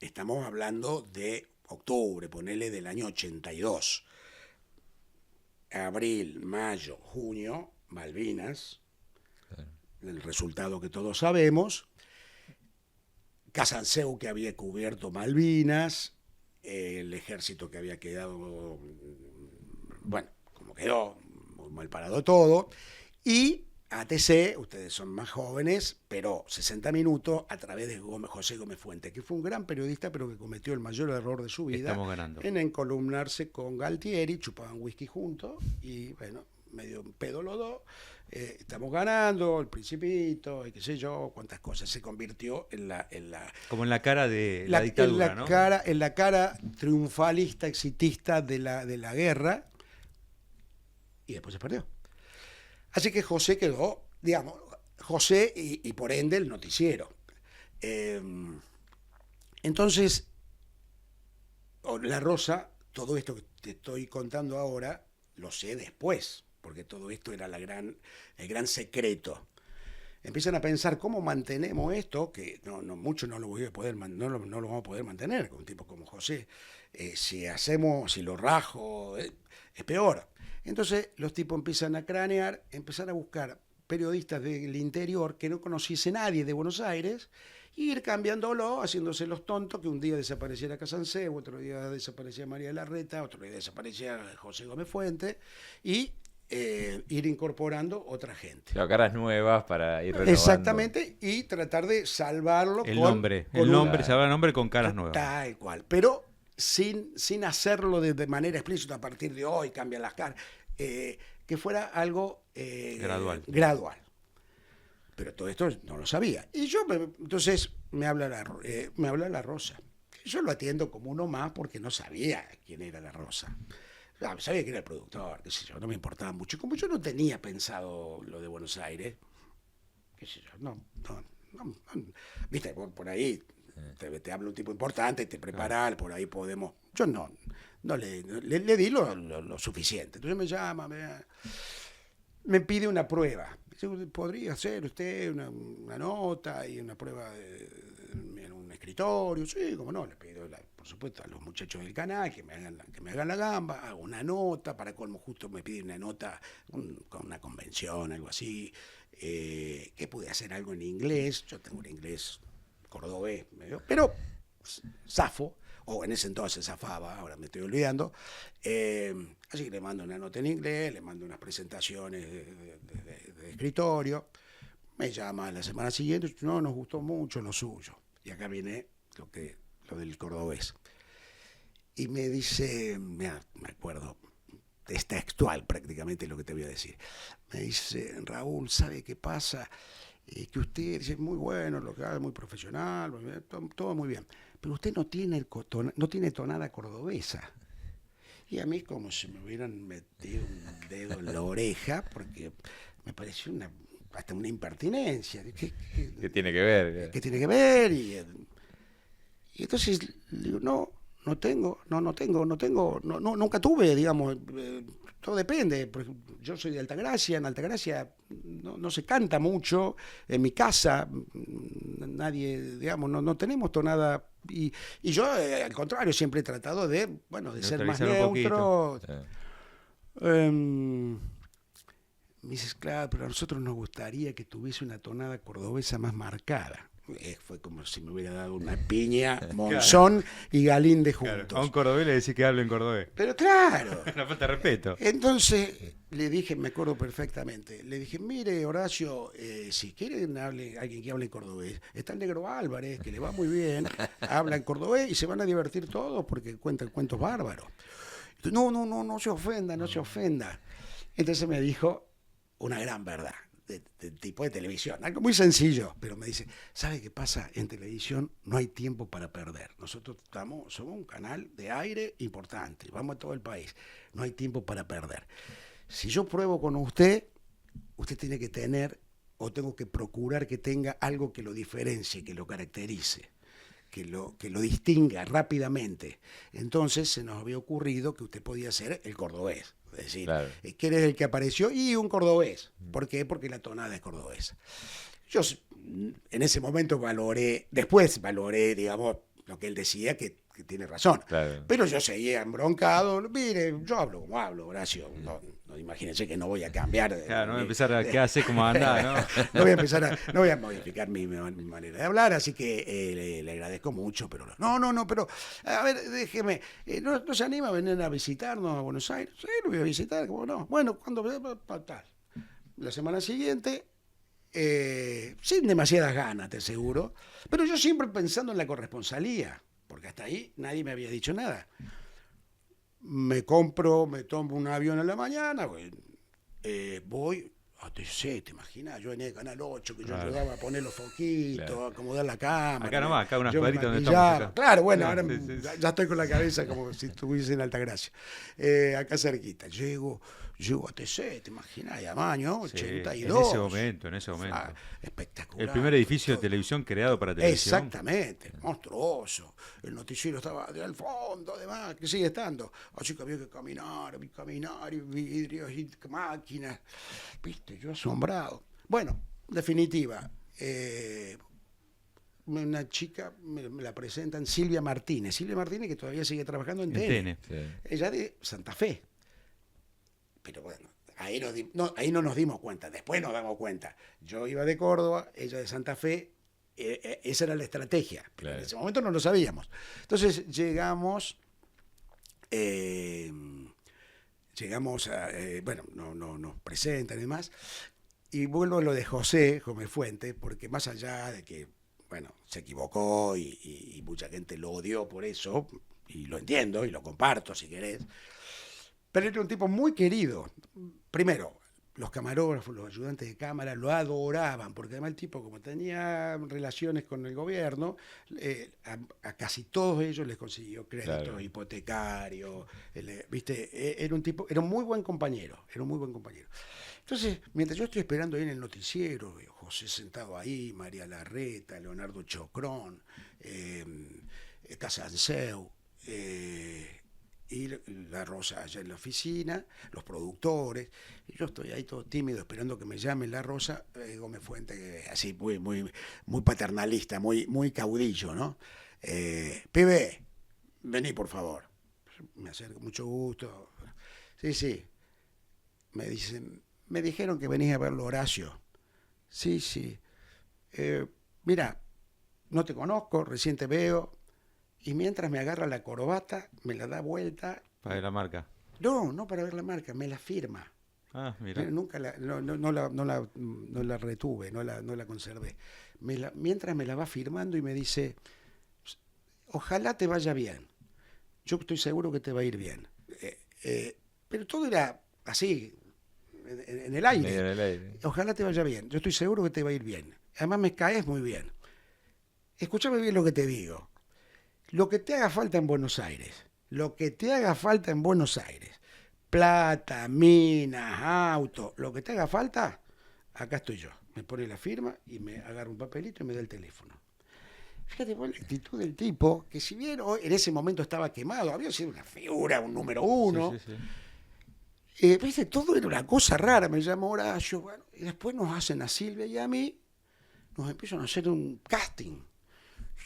estamos hablando de octubre, ponele del año 82. Abril, mayo, junio, Malvinas, el resultado que todos sabemos. Casanseu, que había cubierto Malvinas, el ejército que había quedado, bueno, como quedó, muy mal parado todo, y ATC, ustedes son más jóvenes, pero 60 Minutos a través de José Gómez Fuentes, que fue un gran periodista, pero que cometió el mayor error de su vida en encolumnarse con Galtieri, chupaban whisky juntos, y bueno, medio un pedo los dos. Estamos ganando, el Principito, y qué sé yo, cuántas cosas. Se convirtió en la como en la cara de la dictadura, en la cara triunfalista, exitista de la guerra, y después se perdió. Así que José quedó, digamos, José y por ende el noticiero. Entonces, La Rosa, todo esto que te estoy contando ahora, lo sé después, porque todo esto era el gran secreto. Empiezan a pensar cómo mantenemos esto, que mucho no lo vamos a poder mantener con un tipo como José. Si lo rajo, es peor. Entonces los tipos empiezan a cranear, empiezan a buscar periodistas del interior que no conociese nadie de Buenos Aires, e ir cambiándolo, haciéndose los tontos, que un día desapareciera Casanseu, otro día desaparecía María Larreta, otro día desaparecía José Gómez Fuentes, y ir incorporando otra gente. Claro, caras nuevas para ir renovando. Exactamente, y tratar de salvarlo salvar el nombre con caras nuevas. Tal cual, pero sin hacerlo de manera explícita, a partir de hoy cambian las caras, que fuera algo gradual. Pero todo esto no lo sabía. Y entonces me habla La Rosa. Yo lo atiendo como uno más porque no sabía quién era La Rosa. Sabía que era el productor, qué sé yo, no me importaba mucho. Y como yo no tenía pensado lo de Buenos Aires, qué sé yo, no. Viste, por ahí te habla un tipo importante, te preparas, por ahí podemos. Yo no le di lo suficiente. Entonces me llama, me pide una prueba. ¿Podría hacer usted una nota y una prueba en un escritorio? Sí, como no, le pido, por supuesto, a los muchachos del canal que me hagan la gamba, hago una nota, para colmo justo me pide una nota con una convención, algo así, que pude hacer algo en inglés. Yo tengo un inglés cordobés, pero zafo, o en ese entonces zafaba, ahora me estoy olvidando. Así que le mando una nota en inglés, le mando unas presentaciones de escritorio. Me llama la semana siguiente, no, nos gustó mucho lo suyo. Y acá viene lo del cordobés. Y me dice, mira, me acuerdo, es textual prácticamente lo que te voy a decir. Me dice, Raúl, ¿sabe qué pasa? Que usted es muy bueno, lo que hace, muy profesional, muy bien, todo muy bien, pero usted no tiene, no tiene tonada cordobesa. Y a mí como si me hubieran metido un dedo en la oreja, porque me pareció hasta una impertinencia. ¿Qué tiene que ver? ¿Qué tiene que ver? Y entonces le digo, no tengo, nunca tuve, digamos, todo depende. Porque yo soy de Altagracia, en Altagracia no se canta mucho, en mi casa nadie, digamos, no tenemos tonada. Y yo, al contrario, siempre he tratado de ser más neutro. Me dices, claro, pero a nosotros nos gustaría que tuviese una tonada cordobesa más marcada. Fue como si me hubiera dado una piña, Monzón y Galíndez juntos. Claro, a un cordobés le decís que hable en cordobés. Pero claro. Una falta de respeto. Entonces le dije, me acuerdo perfectamente, le dije, mire Horacio, si quieren alguien que hable en cordobés, está el Negro Álvarez, que le va muy bien, habla en cordobés y se van a divertir todos porque cuentan cuentos bárbaros. No se ofenda, no se ofenda. Entonces me dijo una gran verdad. De tipo de televisión, algo muy sencillo, pero me dice, ¿sabe qué pasa? En televisión no hay tiempo para perder. Nosotros somos un canal de aire importante, vamos a todo el país, no hay tiempo para perder. Si yo pruebo con usted tiene que tener, o tengo que procurar que tenga algo que lo diferencie, que lo caracterice, que lo distinga rápidamente. Entonces se nos había ocurrido que usted podía ser el cordobés. Es decir, claro, que eres el que apareció y un cordobés. ¿Por qué? Porque la tonada es cordobesa. Yo en ese momento después valoré, digamos, lo que él decía, que tiene razón. Claro. Pero yo seguía embroncado. Mire, yo hablo como hablo, Horacio. No imagínense que no voy a cambiar. Claro, no voy a empezar a qué hace, cómo anda, ¿no? No voy a modificar mi manera de hablar, así que le agradezco mucho, pero pero a ver, déjeme, ¿no se anima a venir a visitarnos a Buenos Aires? Sí, lo voy a visitar, ¿cómo no? Bueno, cuando tal. La semana siguiente, sin demasiadas ganas, te aseguro, pero yo siempre pensando en la corresponsalía, porque hasta ahí nadie me había dicho nada. Me tomo un avión en la mañana, voy a TC, ¿te imaginas? Yo en el Canal 8, que yo ayudaba a poner los foquitos, a acomodar la cámara. Acá nomás, acá unas cuadritas donde estamos acá. Claro, bueno, ahora ya estoy con la cabeza como si estuviese en Altagracia. Acá cerquita. Llego a TC, ¿te imaginas? Y Amaño, 82. En ese momento. Espectacular. El primer edificio de televisión creado para televisión. Exactamente, monstruoso. El noticiero estaba al fondo, además, que sigue estando. Así que había que caminar, y vidrios, y máquinas. Viste, yo asombrado. Bueno, en definitiva, una chica, me la presentan, Silvia Martínez, que todavía sigue trabajando en TN. Sí. Ella de Santa Fe. Pero bueno, ahí no nos dimos cuenta, después nos damos cuenta. Yo iba de Córdoba, ella de Santa Fe, esa era la estrategia, pero claro, en ese momento no lo sabíamos. Entonces llegamos nos presentan y demás, y vuelvo a lo de José Fuente, porque más allá de que, se equivocó y mucha gente lo odió por eso, y lo entiendo y lo comparto si querés, pero era un tipo muy querido. Primero, los camarógrafos, los ayudantes de cámara lo adoraban, porque además el tipo, como tenía relaciones con el gobierno, a casi todos ellos les consiguió créditos, claro, hipotecarios, ¿viste? Era un muy buen compañero, Entonces, mientras yo estoy esperando ahí en el noticiero, José sentado ahí, María Larreta, Leonardo Chocrón, está Sanseu, y la Rosa allá en la oficina, los productores, y yo estoy ahí todo tímido esperando que me llame la Rosa, Gómez Fuente, así muy paternalista, muy caudillo, ¿no? Pibe, vení por favor. Me acerco, mucho gusto. Sí. Me dijeron que venís a verlo, Horacio. Sí. Mira, no te conozco, recién te veo. Y mientras me agarra la corbata, me la da vuelta. ¿Para ver la marca? No para ver la marca, me la firma. Ah, mira. Nunca no la retuve, no la conservé. Mientras me la va firmando y me dice, ojalá te vaya bien. Yo estoy seguro que te va a ir bien. pero todo era así, en el aire. Medio en el aire. Ojalá te vaya bien. Yo estoy seguro que te va a ir bien. Además me caes muy bien. Escúchame bien lo que te digo. Lo que te haga falta en Buenos Aires. Lo que te haga falta en Buenos Aires. Plata, minas, auto. Lo que te haga falta, acá estoy yo. Me pone la firma y me agarra un papelito y me da el teléfono. Fíjate vos la actitud del tipo, que si bien hoy, en ese momento estaba quemado, había sido una figura, un número uno. Sí, sí, sí. ¿Viste? Todo era una cosa rara, me llamó Horacio, bueno, y después nos hacen a Silvia y a mí, nos empiezan a hacer un casting.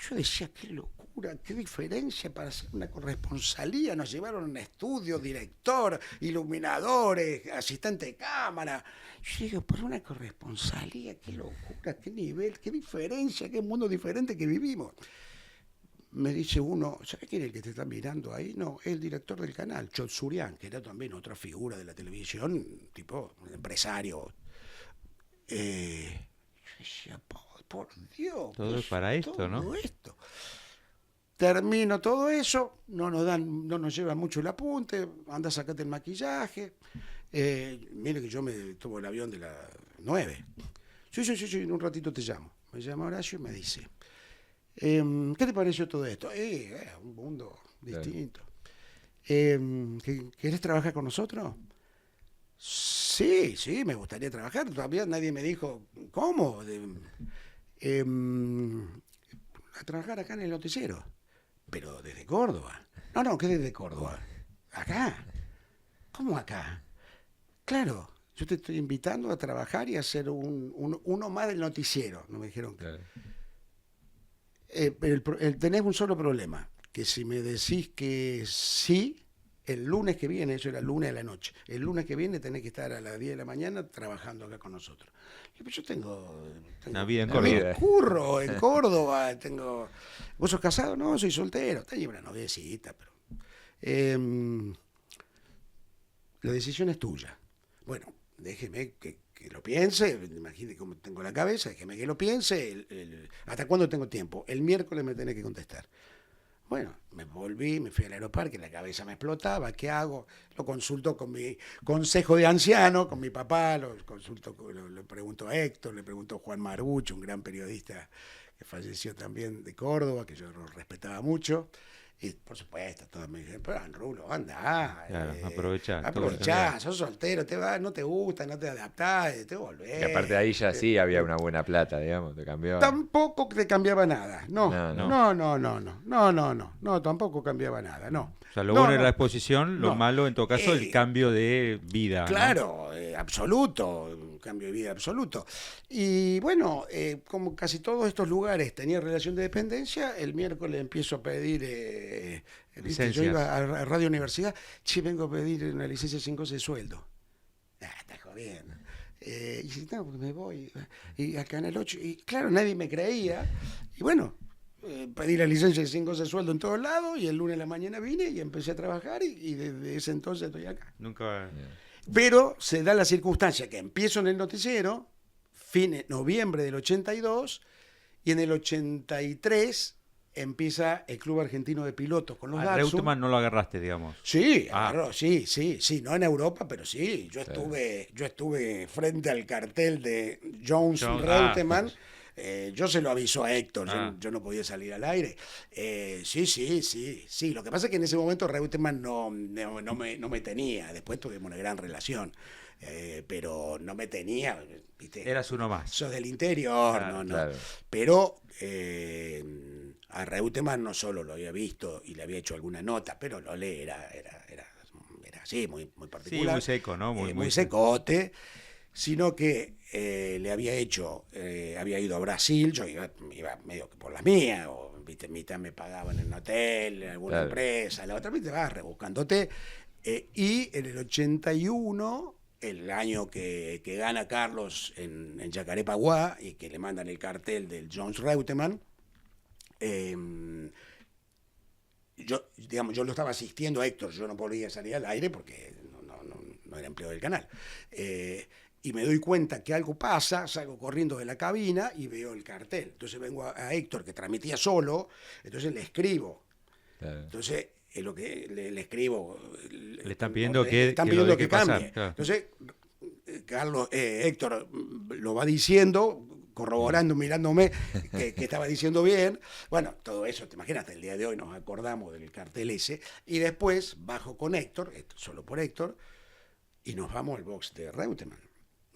Yo decía, qué locura, qué diferencia para hacer una corresponsalía. Nos llevaron a un estudio, director, iluminadores, asistente de cámara. Yo digo, para una corresponsalía, qué locura, qué nivel, qué diferencia, qué mundo diferente que vivimos. Me dice uno, ¿sabes quién es el que te está mirando ahí? No, es el director del canal, Chot Surian, que era también otra figura de la televisión, tipo un empresario. Yo decía, por Dios. Todo es para esto, todo ¿no? Esto. Termino todo eso, no nos llevan mucho el apunte, anda, sacate el maquillaje. Mire que yo me tomo el avión de las 9. Sí, en un ratito te llamo. Me llama Horacio y me dice, ¿qué te pareció todo esto? Un mundo distinto. ¿Querés trabajar con nosotros? Sí, me gustaría trabajar. Todavía nadie me dijo, ¿cómo? A trabajar acá en el noticiero. Pero desde Córdoba. No, ¿qué desde Córdoba? Acá. ¿Cómo acá? Claro, yo te estoy invitando a trabajar y a hacer uno más del noticiero. No me dijeron que... Claro. Tenés un solo problema, que si me decís que sí, el lunes que viene, eso era el lunes a la noche, el lunes que viene tenés que estar a las 10 de la mañana trabajando acá con nosotros. Y pues yo tengo Una vida en Córdoba. Córdoba. curro en Córdoba, ¿Vos sos casado? No, soy soltero, tengo una noviecita, pero... la decisión es tuya. Bueno, déjeme que lo piense, imagínate cómo tengo la cabeza, déjeme que lo piense, ¿hasta cuándo tengo tiempo? El miércoles me tenés que contestar. Bueno, me volví, me fui al aeroparque, la cabeza me explotaba, ¿qué hago? Lo consulto con mi consejo de anciano, con mi papá, lo consulto, le pregunto a Héctor, le pregunto a Juan Marucho, un gran periodista que falleció también de Córdoba, que yo lo respetaba mucho. Y por supuesto, todos me dijeron, pero Rulo, anda. Claro, aprovechá. Aprovechá, sos soltero, no te gusta, no te adaptás, te volvés. Y aparte de ahí ya sí había una buena plata, digamos, te cambió. Tampoco te cambiaba nada, no, tampoco cambiaba nada, no. O sea, lo bueno era la exposición, lo No. malo, en todo caso, el cambio de vida. Claro, absoluto, un cambio de vida absoluto. Y bueno, como casi todos estos lugares tenían relación de dependencia, el miércoles empiezo a pedir, ¿viste? Yo iba a Radio Universidad, vengo a pedir una licencia sin goce de sueldo. Estás jodiendo. Y dice, no, porque me voy. Y acá en el 8, y claro, nadie me creía. Y bueno, pedí la licencia sin goce de sueldo en todos lados, y el lunes a la mañana vine y empecé a trabajar, y desde ese entonces estoy acá. Nunca... Pero se da la circunstancia que empiezo en el noticiero, noviembre del 82, y en el 83 empieza el Club Argentino de Pilotos con los A Datsun. Reutemann no lo agarraste, digamos. Sí, agarró, sí, no en Europa, pero sí. Yo estuve frente al cartel de Jones Reutemann. Yo se lo aviso a Héctor, yo no podía salir al aire. Sí. Lo que pasa es que en ese momento Reutemann no me tenía. Después tuvimos una gran relación. Pero no me tenía, ¿viste? Eras uno más. Sos del interior, Claro, no. claro. Pero a Reutemann no solo lo había visto y le había hecho alguna nota, pero Lole era así, muy particular. Sí, muy seco, ¿no? Muy secote, sino que le había ido a Brasil, yo iba medio que por las mías, o ¿viste? Mitad me pagaban en un hotel, en alguna empresa, la otra mitad vas rebuscándote. Y en el 81, el año que gana Carlos en Jacarepaguá y que le mandan el cartel del Jones Reutemann, yo lo estaba asistiendo a Héctor, yo no podía salir al aire porque no era empleado del canal. Y me doy cuenta que algo pasa, salgo corriendo de la cabina y veo el cartel. Entonces vengo a Héctor, que transmitía solo, entonces le escribo. Claro. Entonces es lo que le escribo. Le están pidiendo le están que pidiendo lo deje que cambie. pasar, claro. Entonces, Héctor lo va diciendo, corroborando, mirándome que estaba diciendo bien. Bueno, todo eso, te imaginas, hasta el día de hoy nos acordamos del cartel ese. Y después bajo con Héctor, esto solo por Héctor, y nos vamos al box de Reutemann.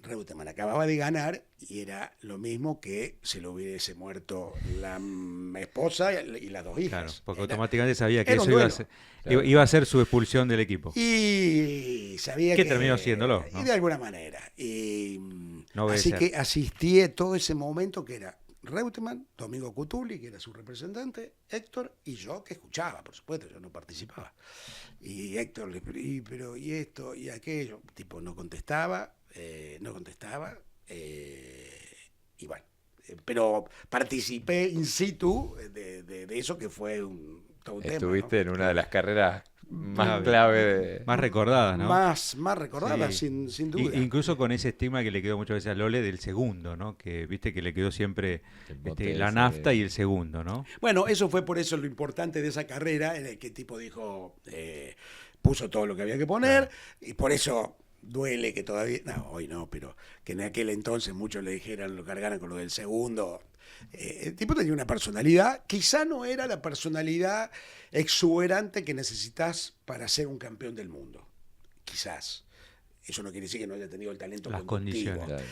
Reutemann acababa de ganar y era lo mismo que se le hubiese muerto la esposa y las dos hijas. Claro, porque automáticamente sabía que era un eso duelo. iba a ser su expulsión del equipo. Y sabía Que que terminó haciéndolo, ¿no? Y de alguna manera. Y No debe así ser. que asistí a todo ese momento que era Reutemann, Domingo Cutuli, que era su representante, Héctor, y yo que escuchaba, por supuesto, yo no participaba. Y Héctor le pero y esto y aquello, tipo no contestaba, y bueno, pero participé in situ de eso que fue todo un Estuviste tema, ¿no? en una de las carreras más Clave. clave Más recordada, ¿no? Más recordada, Sí. sin duda. Incluso con ese estigma que le quedó muchas veces a Lole del segundo, ¿no? Que viste que le quedó siempre El bote la ese nafta y el segundo, ¿no? Bueno, eso fue por eso lo importante de esa carrera, en el que el tipo dijo, puso todo lo que había que poner, y por eso duele que todavía, no, hoy no, pero que en aquel entonces muchos le dijeran, lo cargaran con lo del segundo. El tipo tenía una personalidad, quizá no era la personalidad exuberante que necesitas para ser un campeón del mundo, quizás. Eso no quiere decir que no haya tenido el talento Las conductivo. condiciones. Claro.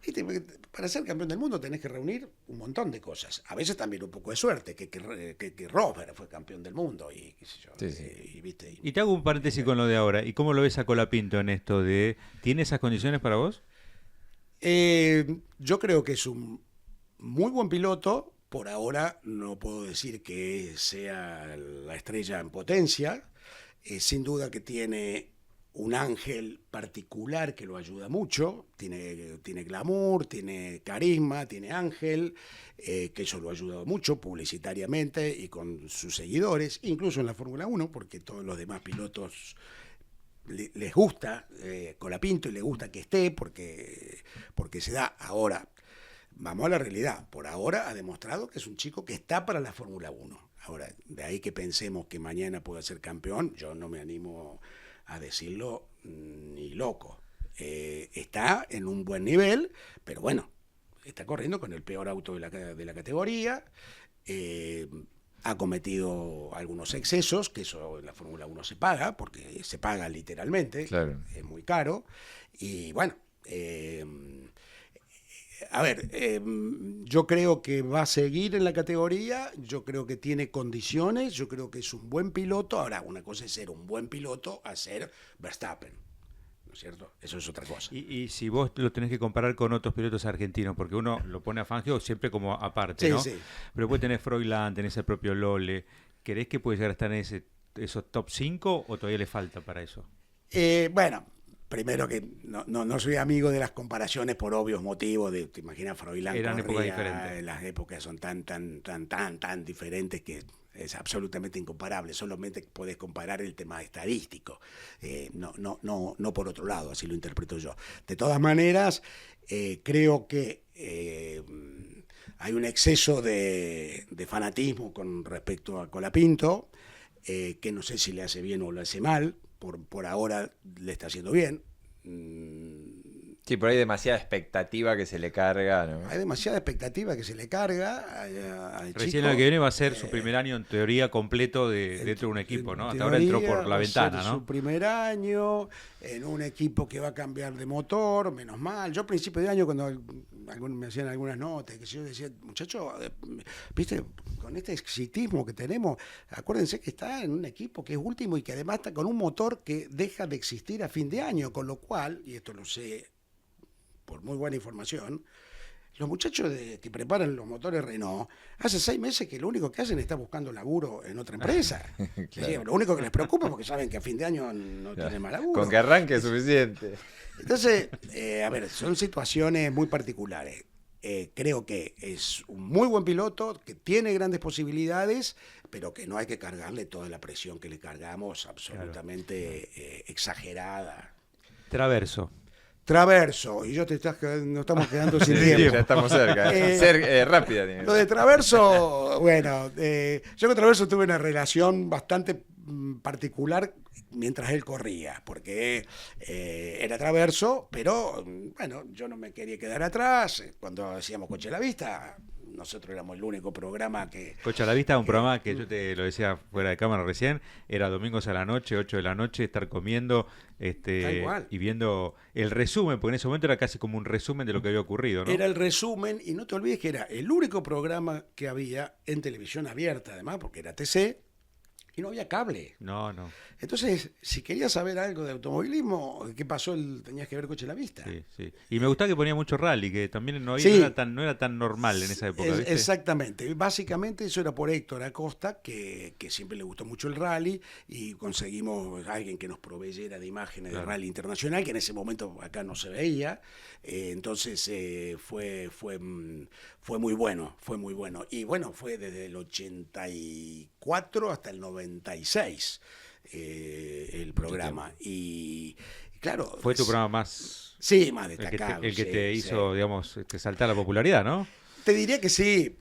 Viste, porque para ser campeón del mundo tenés que reunir un montón de cosas. A veces también un poco de suerte, que Rosberg fue campeón del mundo y qué sé yo. Sí, sí. Y, ¿viste? Y te hago un paréntesis con lo de ahora. ¿Y cómo lo ves a Colapinto en esto de... ¿Tiene esas condiciones para vos? Yo creo que es un muy buen piloto. Por ahora no puedo decir que sea la estrella en potencia. Sin duda que tiene un ángel particular que lo ayuda mucho, tiene glamour, tiene carisma, tiene ángel, que eso lo ha ayudado mucho publicitariamente y con sus seguidores, incluso en la Fórmula 1, porque todos los demás pilotos les gusta Colapinto y les gusta que esté, porque se da. Ahora, vamos a la realidad, por ahora ha demostrado que es un chico que está para la Fórmula 1. Ahora, de ahí que pensemos que mañana pueda ser campeón, yo no me animo a decirlo ni loco. Está en un buen nivel, pero bueno, está corriendo con el peor auto de la categoría, ha cometido algunos excesos, que eso en la Fórmula 1 se paga, porque se paga literalmente, Claro. es muy caro, y bueno, a ver, yo creo que va a seguir en la categoría, yo creo que tiene condiciones, yo creo que es un buen piloto. Ahora, una cosa es ser un buen piloto a ser Verstappen, ¿no es cierto? Eso es otra cosa. Y si vos lo tenés que comparar con otros pilotos argentinos, porque uno lo pone a Fangio siempre como aparte, Sí, ¿no? sí. Pero después tenés Froilán, tenés el propio Lole. ¿Querés que puede llegar a estar en esos top 5 o todavía le falta para eso? Bueno, primero que no soy amigo de las comparaciones por obvios motivos. Te imaginas, Froilán Eran épocas corría, diferentes. las épocas son tan diferentes que es absolutamente incomparable. Solamente podés comparar el tema estadístico, no por otro lado, así lo interpreto yo. De todas maneras, creo que hay un exceso de fanatismo con respecto a Colapinto, que no sé si le hace bien o le hace mal. Por ahora le está haciendo bien. Sí, pero hay demasiada expectativa que se le carga, ¿no? Hay demasiada expectativa que se le carga al Recién chico. el que viene va a ser su primer año en teoría completo dentro de un equipo, ¿no? Hasta ahora entró por la ventana, Su ¿no? primer año en un equipo que va a cambiar de motor, menos mal. Yo a principio de año, cuando me hacían algunas notas, que yo decía, muchachos, viste, con este exitismo que tenemos, acuérdense que está en un equipo que es último y que además está con un motor que deja de existir a fin de año, con lo cual, y esto lo sé por muy buena información, los muchachos que preparan los motores Renault, hace 6 meses que lo único que hacen es estar buscando laburo en otra empresa. Claro. Sí, lo único que les preocupa, porque saben que a fin de año no tienen más laburo. Con que arranque es suficiente. Entonces, a ver, son situaciones muy particulares. Creo que es un muy buen piloto, que tiene grandes posibilidades, pero que no hay que cargarle toda la presión que le cargamos, absolutamente exagerada. Traverso. Traverso, y yo nos estamos quedando sin Sí, tiempo. ya estamos cerca. Rápida. Tiene que Lo de Traverso, bueno, yo con Traverso tuve una relación bastante particular mientras él corría, porque era traverso, pero bueno, yo no me quería quedar atrás. Cuando hacíamos Coche a la Vista, nosotros éramos el único programa que... Coche a la Vista, un programa que yo te lo decía fuera de cámara recién, era domingos a la noche, 8 de la noche, estar comiendo y viendo el resumen, porque en ese momento era casi como un resumen de lo que había ocurrido, ¿no? Era el resumen, y no te olvides que era el único programa que había en televisión abierta, además, porque era TC, y no había cable. No. Entonces, si querías saber algo de automovilismo, ¿qué pasó? Tenías que ver Coche a la Vista. Sí. Y me gustaba que ponía mucho rally, que también no era tan normal en esa época, ¿viste? Exactamente. Básicamente eso era por Héctor Acosta, que siempre le gustó mucho el rally, y conseguimos a alguien que nos proveyera de imágenes de rally internacional, que en ese momento acá no se veía. Entonces fue muy bueno, Y bueno, fue desde el 84 hasta el 96 el programa. Y claro... Fue tu programa más... Sí, más destacado. El que te hizo, digamos, saltar la popularidad, ¿no? Te diría que sí,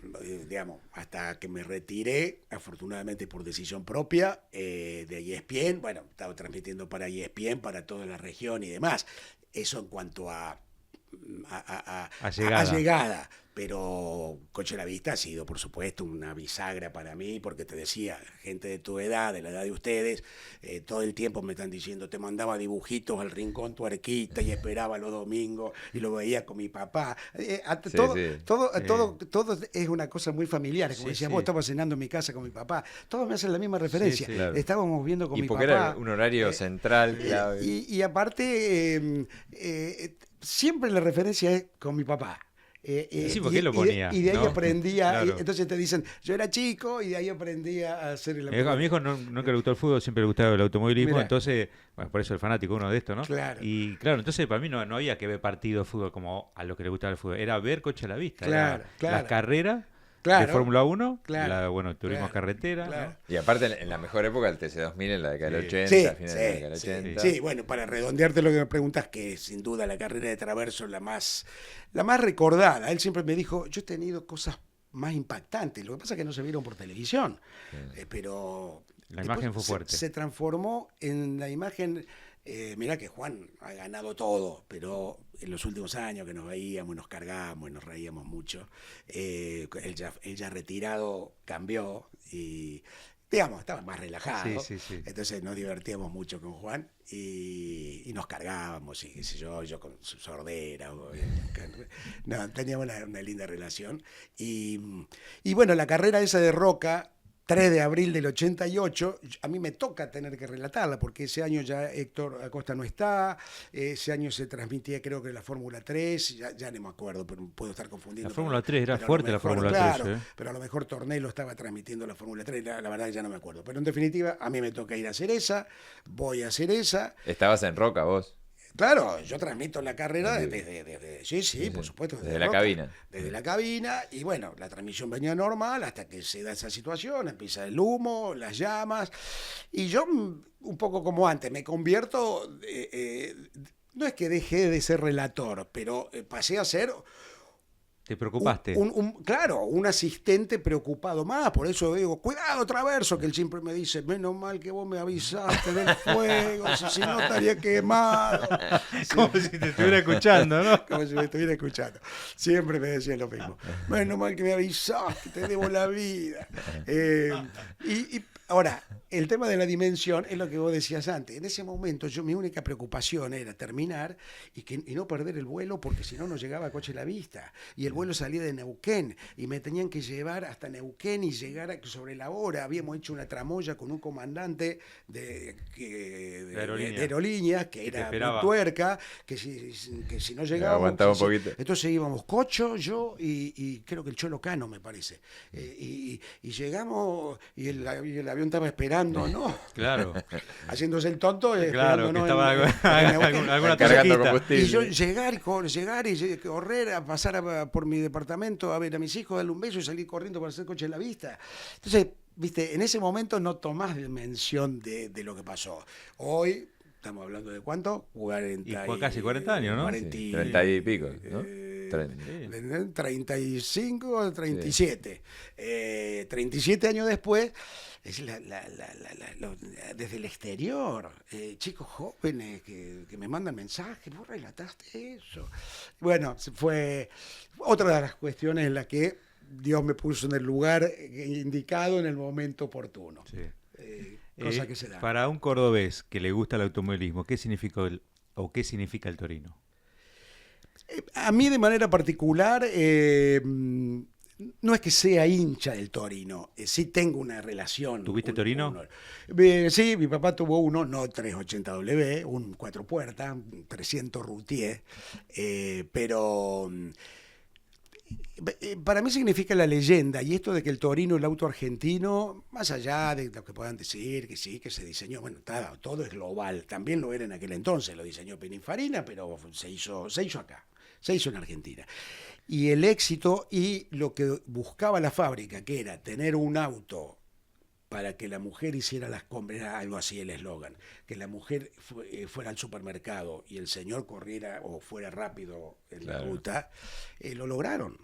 digamos, hasta que me retiré, afortunadamente por decisión propia, de ESPN. Bueno, estaba transmitiendo para ESPN, para toda la región y demás. Eso en cuanto a llegada. Pero Coche a la Vista ha sido, por supuesto, una bisagra para mí, porque te decía, gente de tu edad, de la edad de ustedes, todo el tiempo me están diciendo, te mandaba dibujitos al Rincón Tuerquita y esperaba los domingos y lo veía con mi papá. Todo es una cosa muy familiar. Como decías, vos estabas cenando en mi casa con mi papá. Todos me hacen la misma referencia. Claro. Estábamos viendo con mi papá. Y porque era un horario central, clave. Y aparte, siempre la referencia es con mi papá. Sí, porque él lo ponía. Y de ahí aprendía. Claro. Entonces te dicen, yo era chico y de ahí aprendía a hacer el... A mi hijo no que le gustó el fútbol, siempre le gustaba el automovilismo. Mirá. Entonces, bueno, por eso el fanático uno de esto, ¿no? Claro. Y claro, entonces para mí no había que ver partido de fútbol como a los que le gustaba el fútbol. Era ver Coche a la Vista. Claro, era la carrera Claro. de Fórmula 1, turismo Claro. carretera. Claro. ¿no? Y aparte, en la mejor época, el TC2000, en la década del 80, Sí, final de la década del 80. Sí, bueno, para redondearte lo que me preguntas, que sin duda la carrera de Traverso la más recordada. Él siempre me dijo, yo he tenido cosas más impactantes, lo que pasa es que no se vieron por televisión, pero... La imagen fue fuerte. Se transformó en la imagen... mirá que Juan ha ganado todo, pero en los últimos años que nos veíamos, nos cargábamos y nos reíamos mucho, él ya retirado cambió y, digamos, estaba más relajado. Sí. Entonces nos divertíamos mucho con Juan y nos cargábamos, y qué sé yo con su sordera. Teníamos una linda relación. Y bueno, la carrera esa de Roca, 3 de abril del 88, a mí me toca tener que relatarla, porque ese año ya Héctor Acosta no está, ese año se transmitía creo que la Fórmula 3, ya no me acuerdo, pero puedo estar confundiendo. La Fórmula 3 era fuerte, la Fórmula 3. Claro, pero a lo mejor Tornello estaba transmitiendo la Fórmula 3, la verdad que ya no me acuerdo. Pero en definitiva, a mí me toca ir a hacer esa, voy a hacer esa. ¿Estabas en Roca vos? Claro, yo transmito la carrera sí, por supuesto. Desde la cabina. Desde la cabina, y bueno, la transmisión venía normal hasta que se da esa situación, empieza el humo, las llamas, y yo, un poco como antes, me convierto, no es que dejé de ser relator, pero pasé a ser... ¿Te preocupaste? Claro, un asistente preocupado más, por eso digo, cuidado Traverso, que él siempre me dice, menos mal que vos me avisaste del fuego, si no estaría quemado. Como si te estuviera escuchando, ¿no? Como si me estuviera escuchando. Siempre me decía lo mismo. Menos mal que me avisaste, te debo la vida. Y ahora, el tema de la dimensión es lo que vos decías antes. En ese momento mi única preocupación era terminar y no perder el vuelo, porque si no, no llegaba a Coche a la Vista. Y el vuelo salía de Neuquén y me tenían que llevar hasta Neuquén y llegar sobre la hora. Habíamos hecho una tramoya con un comandante de aerolíneas que era muy tuerca, que si no llegábamos... Aguantaba un poquito. Entonces íbamos Cocho, yo y creo que el Cholo Cano, me parece. Y llegamos y el avión estaba esperando, ¿no? Claro. Haciéndose el tonto. Claro, que estaba alguna cargando tosquita. combustible. Y yo llegar y correr a pasar por mi departamento a ver a mis hijos, darle un beso y salir corriendo para hacer Coche a la Vista. Entonces, viste, en ese momento no tomás dimensión de lo que pasó. Hoy, estamos hablando de cuánto, Casi 40 años, ¿no? 30 y pico, ¿no? 35, 37. 37 años después, es desde el exterior, chicos jóvenes que me mandan mensajes, vos relataste eso. Bueno, fue otra de las cuestiones en las que Dios me puso en el lugar indicado en el momento oportuno. Sí. Cosa que se da. Para un cordobés que le gusta el automovilismo, ¿qué significa qué significa el Torino? A mí de manera particular, no es que sea hincha del Torino, sí tengo una relación. ¿Tuviste Torino? Sí, mi papá tuvo uno, no 380W, un 4 puertas, 300 Routier, pero para mí significa la leyenda, y esto de que el Torino, el auto argentino, más allá de lo que puedan decir, que sí, que se diseñó, bueno, todo es global, también lo era en aquel entonces, lo diseñó Pininfarina, pero se hizo acá, se hizo en Argentina. Y el éxito y lo que buscaba la fábrica, que era tener un auto para que la mujer hiciera las compras, era algo así el eslogan, que la mujer fuera al supermercado y el señor corriera o fuera rápido en la ruta, lo lograron.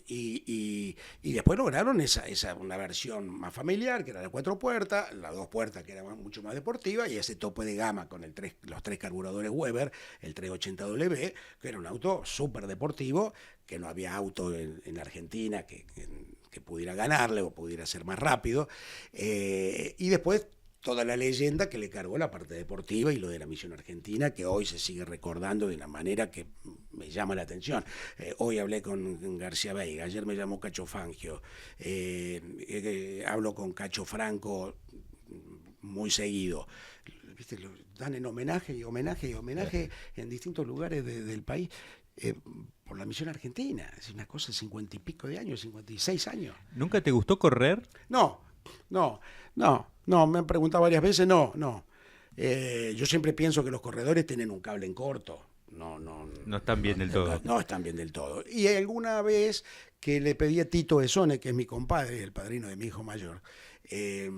Y después lograron una versión más familiar, que era la 4 puertas, la 2 puertas, que era mucho más deportiva, y ese tope de gama con los 3 carburadores Weber, el 380W, que era un auto súper deportivo, que no había auto en Argentina que pudiera ganarle o pudiera ser más rápido. Y después toda la leyenda que le cargó la parte deportiva y lo de la misión argentina, que hoy se sigue recordando de una manera que me llama la atención. Hoy hablé con García Veiga, ayer me llamó Cacho Fangio, hablo con Cacho Franco muy seguido. ¿Viste? Lo dan en homenaje en distintos lugares del país. Por la misión argentina, es una cosa de 50 y pico de años, 56 años. ¿Nunca te gustó correr? No, me han preguntado varias veces, no. Yo siempre pienso que los corredores tienen un cable en corto. No están bien del todo. No están bien del todo. Y alguna vez que le pedí a Tito Esone, que es mi compadre, el padrino de mi hijo mayor, que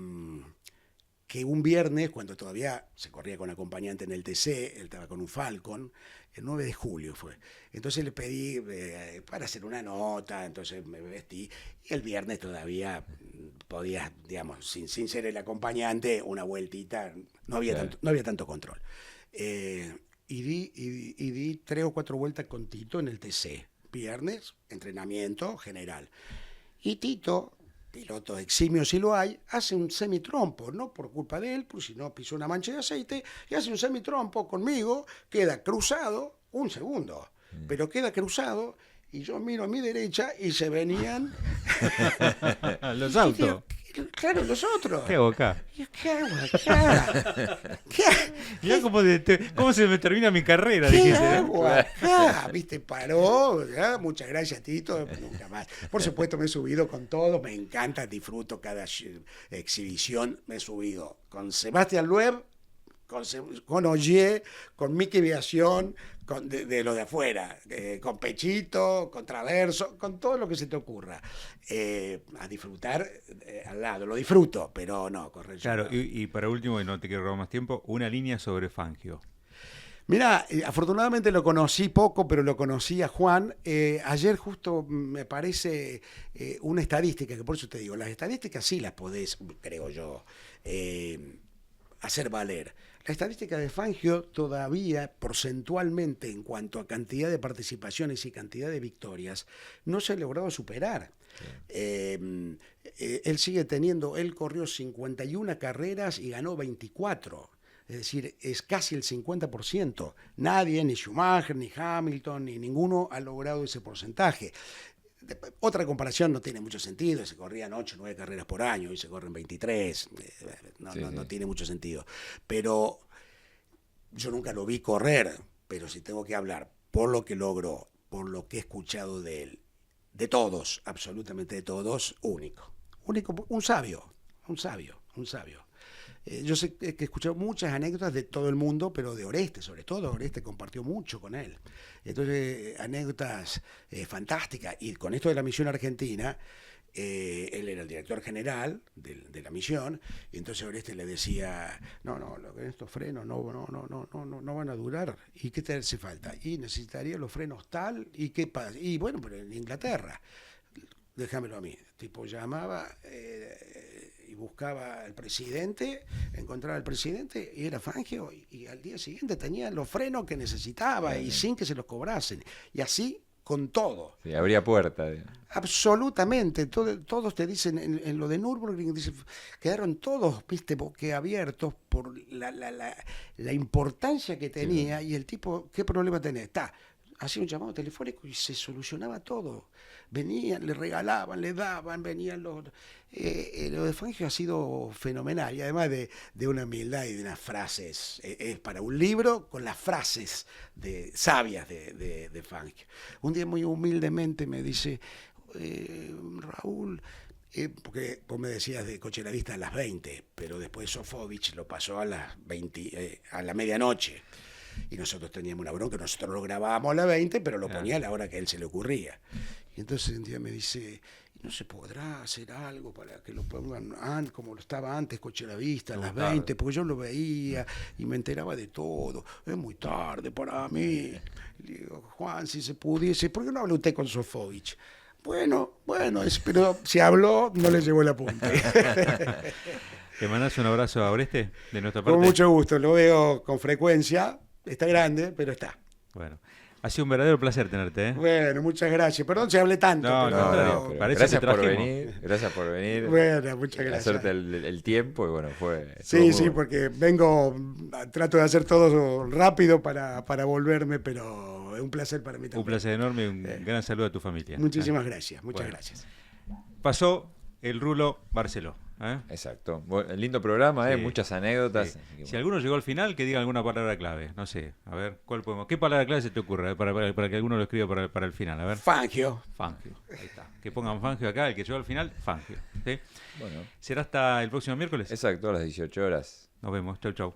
un viernes, cuando todavía se corría con acompañante en el TC, él estaba con un Falcon, el 9 de julio fue. Entonces le pedí para hacer una nota, entonces me vestí, y el viernes todavía podía, digamos, sin ser el acompañante, una vueltita, no había tanto control. Y di 3 o 4 vueltas con Tito en el TC, viernes, entrenamiento general. Y Tito, piloto eximio si lo hay, hace un semitrompo, no por culpa de él, pues si no pisó una mancha de aceite, y hace un semitrompo conmigo, queda cruzado, un segundo, pero queda cruzado, y yo miro a mi derecha y se venían los autos. Claro, los otros. ¿Qué hago acá? ¿Qué hago acá? Mirá cómo se me termina mi carrera. ¿Qué dijiste, hago acá? ¿Viste? Paró. ¿Ya? Muchas gracias, Tito. Nunca más. Por supuesto, me he subido con todo. Me encanta, disfruto cada exhibición. Me he subido con Sebastián Loeb, con Ogier, con Mickey Viación, de lo de afuera, con Pechito, con Traverso, con todo lo que se te ocurra. A disfrutar al lado, lo disfruto, pero no, correcto. Claro, y para último, y no te quiero robar más tiempo, una línea sobre Fangio. Mirá, afortunadamente lo conocí poco, pero lo conocí a Juan. Ayer justo me parece una estadística, que por eso te digo, las estadísticas sí las podés, creo yo, hacer valer. La estadística de Fangio todavía, porcentualmente, en cuanto a cantidad de participaciones y cantidad de victorias, no se ha logrado superar. Él corrió 51 carreras y ganó 24. Es decir, es casi el 50%. Nadie, ni Schumacher, ni Hamilton, ni ninguno ha logrado ese porcentaje. Otra comparación no tiene mucho sentido, se corrían 8 o 9 carreras por año y se corren 23, no tiene mucho sentido. Pero yo nunca lo vi correr, pero si tengo que hablar por lo que logró, por lo que he escuchado de él, de todos, absolutamente de todos, único, un sabio. Yo sé que he escuchado muchas anécdotas de todo el mundo, pero de Oreste, sobre todo, Oreste compartió mucho con él. Entonces, anécdotas fantásticas. Y con esto de la misión argentina, él era el director general de la misión, y entonces Oreste le decía, no, estos frenos no van a durar. ¿Y qué te hace falta? Y necesitaría los frenos tal, ¿y qué pasa? Y bueno, pero en Inglaterra, déjamelo a mí. Tipo llamaba y buscaba al presidente, encontraba al presidente y era Fangio, y al día siguiente tenía los frenos que necesitaba y sin que se los cobrasen. Y así con todo. Sí, abría puerta. Absolutamente. Todos te dicen, en lo de Nürburgring, quedaron todos, viste, boquiabiertos por la importancia que tenía. Sí. Y el tipo, ¿qué problema tenés? Hacía un llamado telefónico y se solucionaba todo. Venían, le regalaban, le daban, venían los... lo de Fangio ha sido fenomenal, y además de una humildad y de unas frases. Es para un libro con las frases sabias de Fangio. Un día muy humildemente me dice, Raúl... porque vos me decías de Coche la Vista a las 20, pero después Sofovich lo pasó a las 20, a la medianoche. Y nosotros teníamos una bronca, nosotros lo grabábamos a las 20, pero lo ponía a la hora que a él se le ocurría. Y entonces un día me dice, ¿no se podrá hacer algo para que lo pongan como lo estaba antes, Coche a la Vista, a las 20? Porque yo lo veía y me enteraba de todo. Es muy tarde para mí. Le digo, Juan, si se pudiese, ¿por qué no habla usted con Sofovich? Bueno, pero si habló, no le llegó el apunte. ¿Te mandas un abrazo a Oreste de nuestra parte? Con mucho gusto, lo veo con frecuencia. Está grande, pero está. Bueno, ha sido un verdadero placer tenerte, ¿eh? Bueno, muchas gracias. Perdón si hablé tanto. No, gracias por venir. Gracias por venir. Bueno, muchas gracias. Hacerte el tiempo y bueno, fue... Sí, porque trato de hacer todo rápido para volverme, pero es un placer para mí también. Un placer enorme y un gran saludo a tu familia. Muchísimas gracias, muchas gracias. Pasó el Rulo Barceló. Exacto. Bueno, lindo programa, sí. Muchas anécdotas. Sí. Si alguno llegó al final, que diga alguna palabra clave. No sé, a ver, ¿qué palabra clave se te ocurre para que alguno lo escriba para el final? A ver. Fangio. Ahí está. Que pongan Fangio acá, el que llegó al final, Fangio. ¿Sí? Bueno. ¿Será hasta el próximo miércoles? Exacto, a las 18 horas. Nos vemos. Chau.